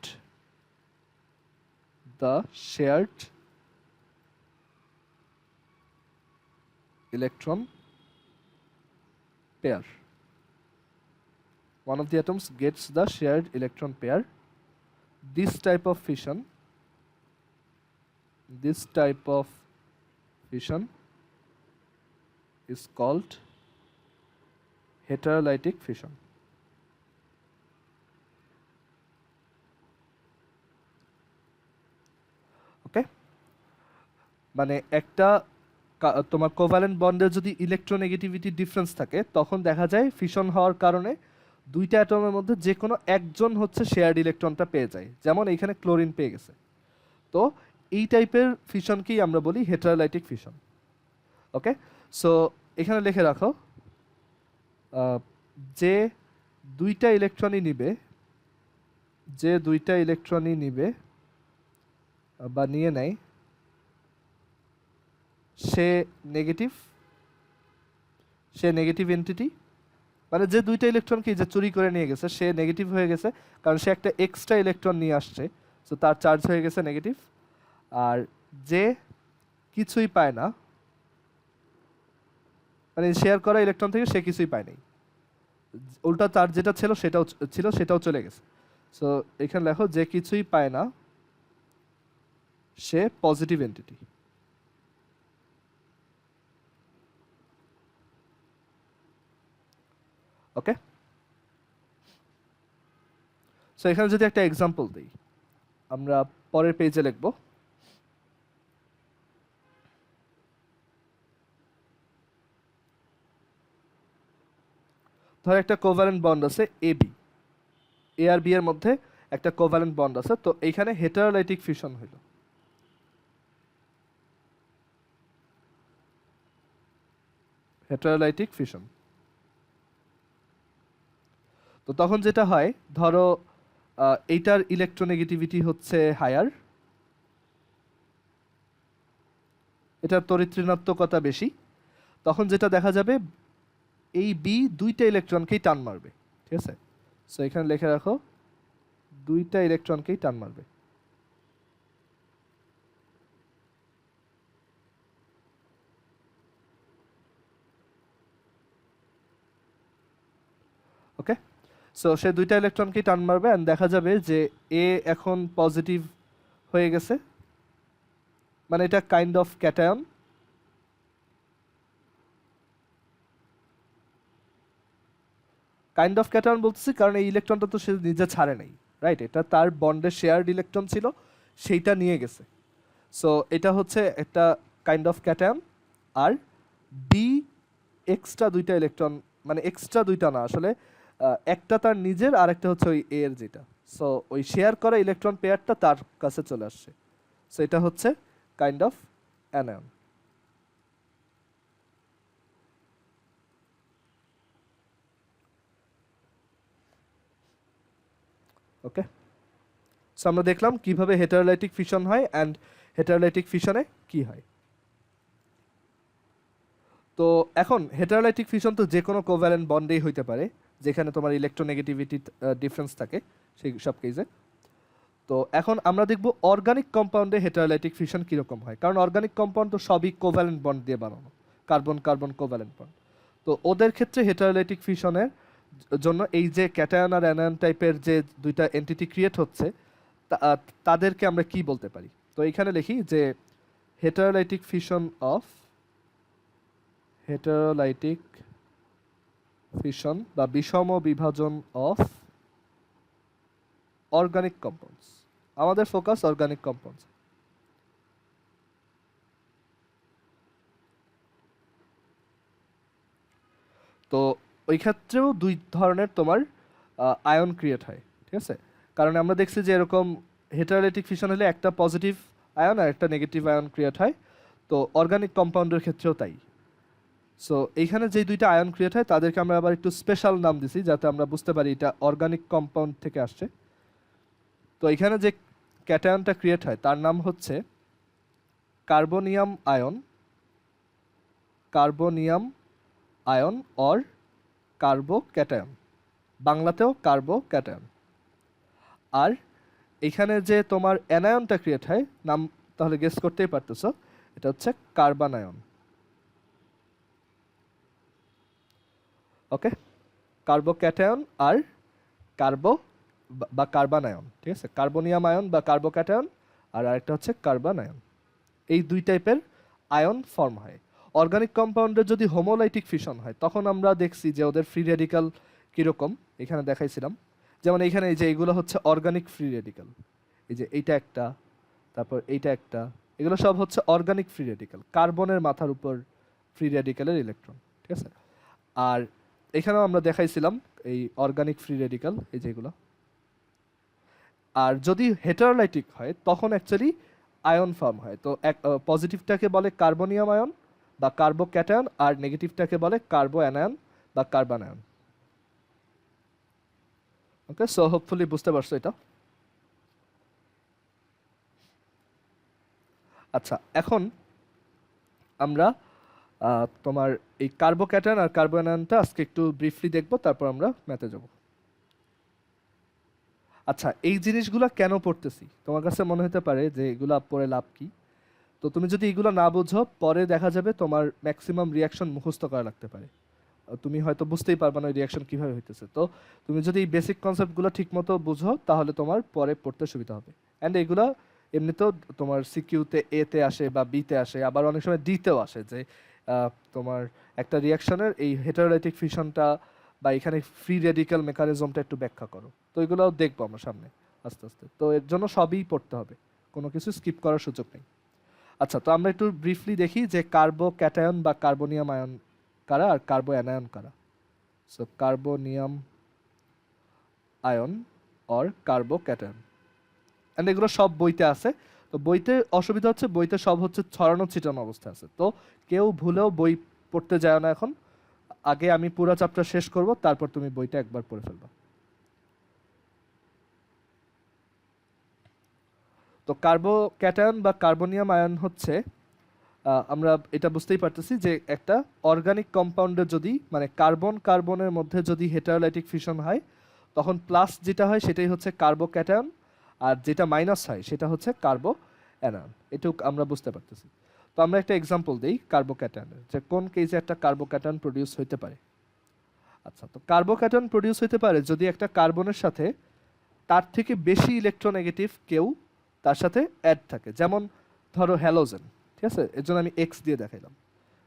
the shared electron pair. One of the atoms gets the shared electron pair. This type of fission is called heterolytic fission. ওকে, মানে একটা তোমার covalent বন্ডের যদি electronegativity difference থাকে তখন দেখা যায় fission হওয়ার কারণে দুইটা অ্যাটমের মধ্যে যে কোনো একজন হচ্ছে শেয়ার্ড ইলেকট্রনটা পেয়ে যায়, যেমন এইখানে ক্লোরিন পেয়ে গেছে। তো এই টাইপের ফিশনকেই আমরা বলি হেটারোলাইটিক ফিশন। ওকে, সো এখানে লিখে রাখো যে দুইটা ইলেকট্রনই নিবে বা নিয়ে নেয় সে নেগেটিভ এন্টিটি, মানে যে দুইটা ইলেকট্রনকে যে চুরি করে নিয়ে গেছে সে নেগেটিভ হয়ে গেছে, কারণ সে একটা এক্সট্রা ইলেকট্রন নিয়ে আসছে, সো তার চার্জ হয়ে গেছে নেগেটিভ। আর যে কিছুই পায় না, মানে শেয়ার করা ইলেকট্রন থেকে সে কিছুই পায় নাই, উল্টা তার যেটা সেটাও চলে গেছে। সো এখানে লেখো যে কিছুই পায় না সে পজিটিভ এন্টিটি। ওকে, সো এখানে যদি একটা এক্সাম্পল দিই, আমরা পরের পেজে লিখব। ধর একটা কোভ্যালেন্ট বন্ড আছে এ আর বি এর মধ্যে একটা কোভ্যালেন্ট বন্ড আছে, তো এইখানে হেটারোলাইটিক ফিউশন হইল। হেটারোলাইটিক ফিউশন, তো তখন যেটা হয়, ধরো এইটার ইলেকট্রোনেগেটিভিটি হচ্ছে হায়ার, এটার তড়িৎ ঋণাত্মকতা বেশি, তখন যেটা দেখা যাবে এই বি দুইটা ইলেকট্রনকেই টান মারবে। ঠিক আছে, সো এখানে লিখে রাখো দুইটা ইলেকট্রনকেই টান মারবে। ওকে, সো সে দুইটা ইলেকট্রনকেই টান মারবে, অ্যান্ড দেখা যাবে যে এ এখন পজিটিভ হয়ে গেছে, মানে এটা kind of cation. Kind of cation বলতেছি কারণ এই ইলেকট্রনটা তো সে নিজে ছাড়ে নাই, রাইট? এটা তার বন্ডের শেয়ার্ড ইলেকট্রন ছিল, সেইটা নিয়ে গেছে। সো এটা হচ্ছে একটা কাইন্ড অফ ক্যাটায়ন। আর বি এক্সট্রা দুইটা ইলেকট্রন, মানে এক্সট্রা দুইটা না আসলে, একটা তার নিজের আর একটা হচ্ছে ওই এ এর যেটা, সো ওই শেয়ার করা ইলেকট্রন পেয়ারটা তার কাছে চলে আসছে, সো এটা হচ্ছে kind of anion. Okay, so আমরা দেখলাম কিভাবে হেটারোলাইটিক ফিশন হয় অ্যান্ড হেটারোলাইটিক ফিশনে কি হয়। তো এখন হেটারোলাইটিক ফিশন তো যে কোনো কোভ্যালেন্ট বন্ডেই হইতে পারে যেখানে তোমার ইলেকট্রোনেগেটিভিটি ডিফারেন্স থাকে সেই সব কেসে। তো এখন আমরা দেখব অর্গানিক কম্পাউন্ডে হেটারোলাইটিক ফিশন কীরকম হয়, কারণ অর্গানিক কম্পাউন্ড তো সবই কোভ্যালেন্ট বন্ড দিয়ে বানানো, কার্বন কার্বন কোভ্যালেন্ট বন্ড। তো ওদের ক্ষেত্রে হেটারোলাইটিক ফিশনের জন্য এই যে ক্যাটায়ন আর অ্যানায়ন টাইপের যে দুইটা এন্টিটি ক্রিয়েট হচ্ছে, তাদেরকে আমরা কি বলতে পারি? তো এইখানে লিখি যে হেটারোলাইটিক ফিশন অফ হেটারোলাইটিক ফিশন বা বিষম বিভাজন অফ অর্গানিক কম্পাউন্ডস। আমাদের ফোকাস অর্গানিক কম্পাউন্ডস। তো ওই ক্ষেত্রেও দুই ধরনের তোমার আয়ন ক্রিয়েট হয়, ঠিক আছে? কারণ আমরা দেখছি যে এরকম হেটারোলাইটিক ফিশন হলে একটা পজিটিভ আয়ন আর একটা নেগেটিভ আয়ন ক্রিয়েট হয়, তো অর্গানিক কম্পাউন্ডের ক্ষেত্রেও তাই। সো এইখানে যে দুইটা আয়ন ক্রিয়েট হয় তাদেরকে আমরা আবার একটু স্পেশাল নাম দিছি যাতে আমরা বুঝতে পারি এটা অর্গানিক কম্পাউন্ড থেকে আসছে। তো এখানে যে ক্যাটায়নটা ক্রিয়েট হয় তার নাম হচ্ছে carbonium ion, carbonium ion or কার্বো cation, বাংলাতেও কার্বো ক্যাটায়ন। আর এখানে যে তোমার অ্যানায়নটা ক্রিয়েট হয়, নাম তাহলে গেস করতেই পারতেছো, এটা হচ্ছে কার্বন আয়ন। ওকে, কার্বো ক্যাটায়ন আর কার্বো বা কার্বন আয়ন, ঠিক আছে? কার্বোনিয়াম আয়ন বা কার্বো ক্যাটায়ন আর আরেকটা হচ্ছে কার্বন আয়ন। এই দুই টাইপের আয়ন ফর্ম হয়। অর্গানিক কম্পাউন্ডের যদি হোমোলাইটিক ফিশন হয় তখন আমরা দেখছি যে ওদের ফ্রি রেডিক্যাল কীরকম, এখানে দেখাইছিলাম। যেমন এইখানে এই যে এইগুলো হচ্ছে অর্গানিক ফ্রি রেডিক্যাল, এই যে এইটা একটা, তারপর এইটা একটা, এগুলো সব হচ্ছে অর্গানিক ফ্রি রেডিক্যাল, কার্বনের মাথার উপর ফ্রি রেডিক্যালের ইলেকট্রন, ঠিক আছে? আর এখানেও আমরা দেখাইছিলাম এই অর্গানিক ফ্রি রেডিক্যাল, এই যেগুলো। আর যদি হেটারোলাইটিক হয় তখন অ্যাকচুয়ালি আয়ন ফর্ম হয়। তো এক পজিটিভটাকে বলে কার্বনিয়াম আয়ন বা কার্বো ক্যাটায়ন, আর নেগেটিভটাকে বলে কার্বো অ্যানায়ন বা কার্বন আয়ন। ওকে, সো হোপফুলি বুঝতে পারছো এটা। আচ্ছা, এখন আমরা তোমার এই কার্বোক্যাটায়ন আর কার্বোঅ্যানায়নটা আজকে একটু ব্রিফলি দেখবো, তারপর আমরা ম্যাথে যাব। আচ্ছা, এই জিনিসগুলো কেন পড়তেছি? তোমার কাছে মনে হতে পারে যে এগুলা পড়ে লাভ কি। তো তুমি যদি এগুলো না বুঝো, পরে দেখা যাবে তোমার ম্যাক্সিমাম রিয়াকশন মুখস্থ করা লাগতে পারে। তুমি হয়তো বুঝতেই পারবে না ওই রিয়াকশন কিভাবে হইতেছে। তো তুমি যদি এই বেসিক কনসেপ্টগুলো ঠিকমতো বুঝো, তাহলে তোমার পরে পড়তে সুবিধা হবে। অ্যান্ড এগুলো এমনিতেও তোমার সিকিউতে এতে আসে বা বিতে আসে, আবার অনেক সময় ডিতেও আসে, যে তোমার একটা রিয়াকশনের এই হেটারোলাইটিক ফিশনটা বা এখানে ফ্রি রেডিক্যাল মেকানিজমটা একটু ব্যাখ্যা করো। তো এগুলোও দেখবো আমরা সামনে আস্তে আস্তে। তো এর জন্য সবই পড়তে হবে, কোনো কিছু স্কিপ করার সুযোগ নেই। আচ্ছা, তো আমরা একটু ব্রিফলি দেখি যে কার্বোক্যাটায়ন বা কার্বনিয়াম আয়ন কারা আর কার্বো অ্যানায়ন কারা। So carbonium ion or carbocation, and এগুলো সব বইতে আছে। তো বইতে অসুবিধা হচ্ছে, বইতে সব হচ্ছে ছড়ানো ছিটানো অবস্থা আছে। তো কেউ ভুলেও বই পড়তে যায় না এখন। আগে আমি পুরো চ্যাপ্টার শেষ করব, তারপর তুমি বইটা একবার পড়ে ফেলবা। তো কার্বোক্যাটায়ন বা কার্বনিয়াম আয়ন হচ্ছে, আমরা এটা বুঝতেই পারতেছি যে একটা অর্গানিক কম্পাউন্ডের যদি মানে কার্বন কার্বনের মধ্যে যদি হেটারোলাইটিক ফিশন হয়, তখন প্লাস যেটা হয় সেটাই হচ্ছে কার্বোক্যাটায়ন, আর যেটা মাইনাস হয় সেটা হচ্ছে কার্বো অ্যানায়ন। এটুকু আমরা বুঝতে পারতেছি। তো আমরা একটা এক্সাম্পল দিই কার্বোক্যাটায়নের, যে কোন কেসে একটা কার্বোক্যাটায়ন প্রডিউস হইতে পারে। আচ্ছা, তো কার্বোক্যাটায়ন প্রডিউস হইতে পারে যদি একটা কার্বনের সাথে তার থেকে বেশি ইলেকট্রোনেগেটিভ কেউ তার সাথে অ্যাড থাকে। যেমন ধরো হ্যালোজেন, ঠিক আছে, এর জন্য আমি এক্স দিয়ে দেখাইলাম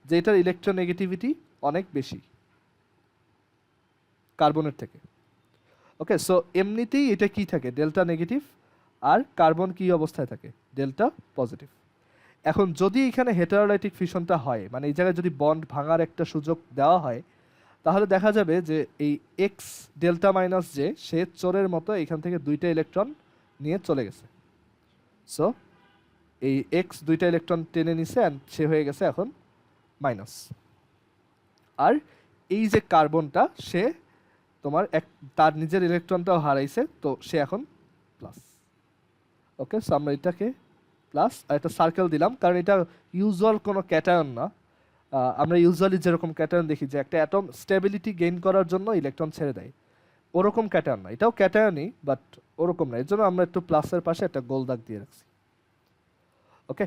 যে এটার ইলেকট্রোনেগেটিভিটি অনেক বেশি কার্বনের থেকে। ওকে, সো এমনিতেই এটা কি থাকে, ডেল্টা নেগেটিভ, আর কার্বন কি অবস্থায় থাকে, ডেল্টা পজিটিভ। এখন যদি এখানে হেটারোলাইটিক ফিশনটা হয়, মানে এই জায়গায় যদি বন্ড ভাঙার একটা সুযোগ দেওয়া হয়, তাহলে দেখা যাবে যে এই এক্স ডেল্টা মাইনাস যে সে চোরের মতো এখান থেকে দুইটা ইলেকট্রন নিয়ে চলে গেছে। সো এই এক্স দুইটা ইলেকট্রন টেনে নিছে অ্যান্ড সে হয়ে গেছে এখন মাইনাস। আর এই যে কার্বনটা সে তোমার তার নিজের ইলেকট্রনটাও হারাইছে, তো সে এখন প্লাস। ওকে, সো আমরা এটাকে প্লাস আর একটা সার্কেল দিলাম, কারণ এটা ইউজুয়াল কোনো ক্যাটায়ন না। আমরা ইউজুয়ালি যেরকম ক্যাটায়ন দেখি যে একটা অ্যাটম স্টেবিলিটি গেইন করার জন্য ইলেকট্রন ছেড়ে দেয়, ওরকম ক্যাটায়ন না। এটাও ক্যাটায়নই, বাট ওরকম না। এর জন্য আমরা একটু প্লাসের পাশে একটা গোল দাগ দিয়ে রাখছি। ওকে,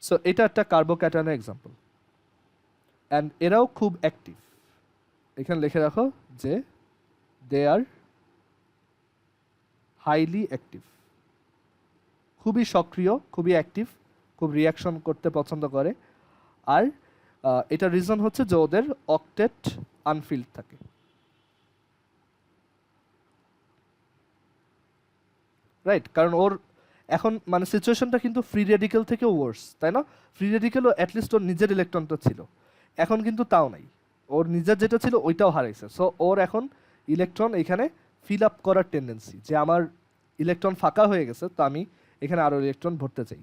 সো এটা একটা কার্বোক্যাটায়নের এক্সাম্পল, অ্যান্ড এরাও খুব অ্যাক্টিভ। এখানে লিখে রাখো যে দে আর হাইলি অ্যাক্টিভ, খুবই সক্রিয়, খুবই অ্যাক্টিভ, খুব রিয়াকশন করতে পছন্দ করে। আর এটা রিজন হচ্ছে যে ওদের অক্টেট আনফিল্ড থাকে। রাইট, কারণ ওর এখন মানে সিচুয়েশনটা কিন্তু ফ্রি রেডিক্যাল থেকেও ওয়ার্স, তাই না? ফ্রি রেডিক্যালও অ্যাটলিস্ট ওর নিজের ইলেকট্রনটা ছিল, এখন কিন্তু তাও নাই। ওর নিজের যেটা ছিল ওইটাও হারাইছে। সো ওর এখন ইলেকট্রন এখানে ফিল আপ করার টেন্ডেন্সি, যে আমার ইলেকট্রন ফাঁকা হয়ে গেছে, তো আমি এখানে আরও ইলেকট্রন ভরতে চাই।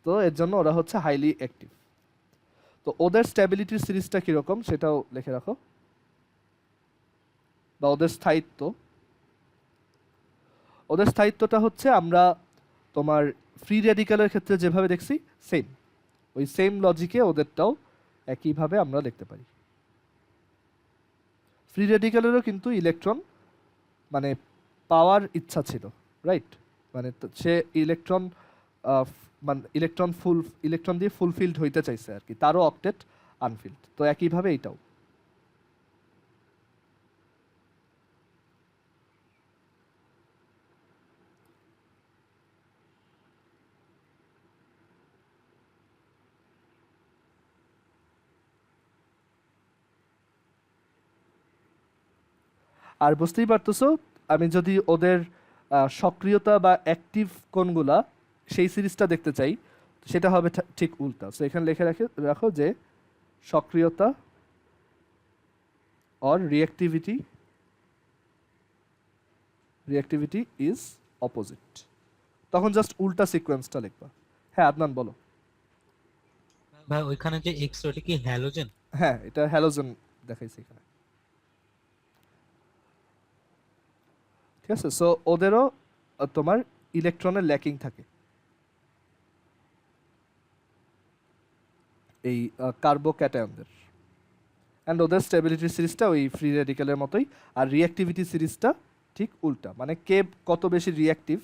তো এর জন্য ওরা হচ্ছে হাইলি অ্যাক্টিভ। তো ওদের স্ট্যাবিলিটির সিরিজটা কীরকম সেটাও লিখে রাখো, বা ওদের স্থায়িত্ব। ওদের স্থায়িত্বটা হচ্ছে আমরা তোমার ফ্রি রেডিক্যালের ক্ষেত্রে যেভাবে দেখছি সেম, ওই সেম লজিকে ওদেরটাও একইভাবে আমরা দেখতে পারি। ফ্রি রেডিক্যালেরও কিন্তু ইলেকট্রন মানে পাওয়ার ইচ্ছা ছিল, রাইট? মানে সে ইলেকট্রন মানে ইলেকট্রন দিয়ে ফুলফিলড হইতে চাইছে আর কি, তারও অক্টেট আনফিল্ড। তো একইভাবে এইটাও। আর বুঝতেই পারতেছো, আমি যদি ওদের সক্রিয়তা বা অ্যাক্টিভ কোনগুলা সেই সিরিজটা দেখতে চাই, সেটা হবে ঠিক উল্টা। সো এখানে লিখে রাখো যে সক্রিয়তা অর রিঅ্যাক্টিভিটি ইজ অপোজিট। তখন জাস্ট উল্টা সিকোয়েন্সটা লিখবা। হ্যাঁ আদনান বলো। ভাই ওইখানে যে এক্স ওটা কি হ্যালোজেন? হ্যাঁ, এটা হ্যালোজেন দেখাইছে এখানে, ঠিক আছে। সো ওদেরও তোমার ইলেকট্রনের ল্যাকিং থাকে। এই কার্বোক্যাটায়নদের, অ্যান্ড ওদের স্টেবিলিটি সিরিজটা ওই ফ্রি রেডিক্যালের মতোই, আর রিঅ্যাক্টিভিটি সিরিজটা ঠিক উল্টা, মানে কে কত বেশি রিঅ্যাক্টিভ,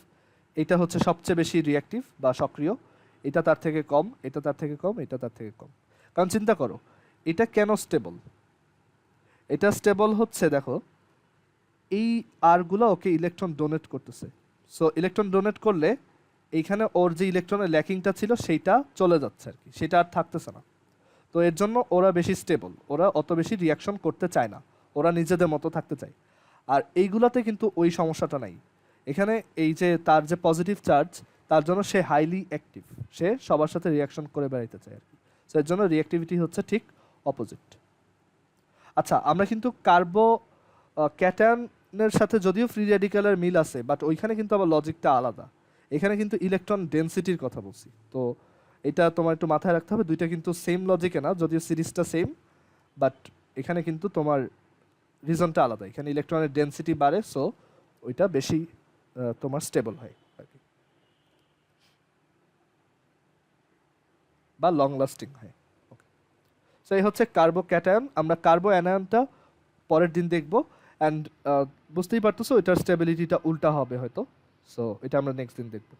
এটা হচ্ছে সবচেয়ে বেশি রিঅ্যাক্টিভ বা সক্রিয়, এটা তার থেকে কম, এটা তার থেকে কম, এটা তার থেকে কম। কারণ চিন্তা করো এটা কেন স্টেবল, এটা স্টেবল হচ্ছে দেখো এই আরগুলো ওকে ইলেকট্রন ডোনেট করতেছে, সো ইলেকট্রন ডোনেট করলে এইখানে ওর যে ইলেকট্রনের ল্যাকিংটা ছিল সেইটা চলে যাচ্ছে আর কি, সেটা আর থাকতেছে না। তো এর জন্য ওরা বেশি স্টেবল, ওরা অত বেশি রিয়াকশন করতে চায় না, ওরা নিজেদের মতো থাকতে চায়। আর এইগুলাতে কিন্তু ওই সমস্যাটা নাই। এখানে এই যে তার যে পজিটিভ চার্জ, তার জন্য সে হাইলি অ্যাক্টিভ, সে সবার সাথে রিয়াকশন করে বেড়াইতে চায় আর কি। সো এর জন্য রিঅ্যাক্টিভিটি হচ্ছে ঠিক অপোজিট। আচ্ছা, আমরা কিন্তু ক্যাটায়নের সাথে যদিও ফ্রি রেডিক্যালের মিল আছে, বাট ওইখানে কিন্তু আবার লজিকটা আলাদা। এখানে কিন্তু ইলেকট্রন ডেনসিটির কথা বলছি, তো এটা তোমার একটু মাথায় রাখতে হবে, দুইটা কিন্তু সেম লজিকে না, যদিও সিরিজটা সেম, বাট এখানে কিন্তু তোমার রিজনটা আলাদা, এখানে ইলেকট্রনের ডেনসিটি বাড়ে, সো ওইটা বেশি তোমার স্টেবল হয় আর কি, বা লং লাস্টিং হয়। ওকে, সো এই হচ্ছে কার্বোক্যাটায়ন। আমরা কার্বো অ্যানায়নটা পরের দিন দেখব, অ্যান্ড বুঝতেই পারতেছো এটার স্টেবিলিটিটা উল্টা হবে হয়তো, সো এটা আমরা নেক্সট দিন দেখব।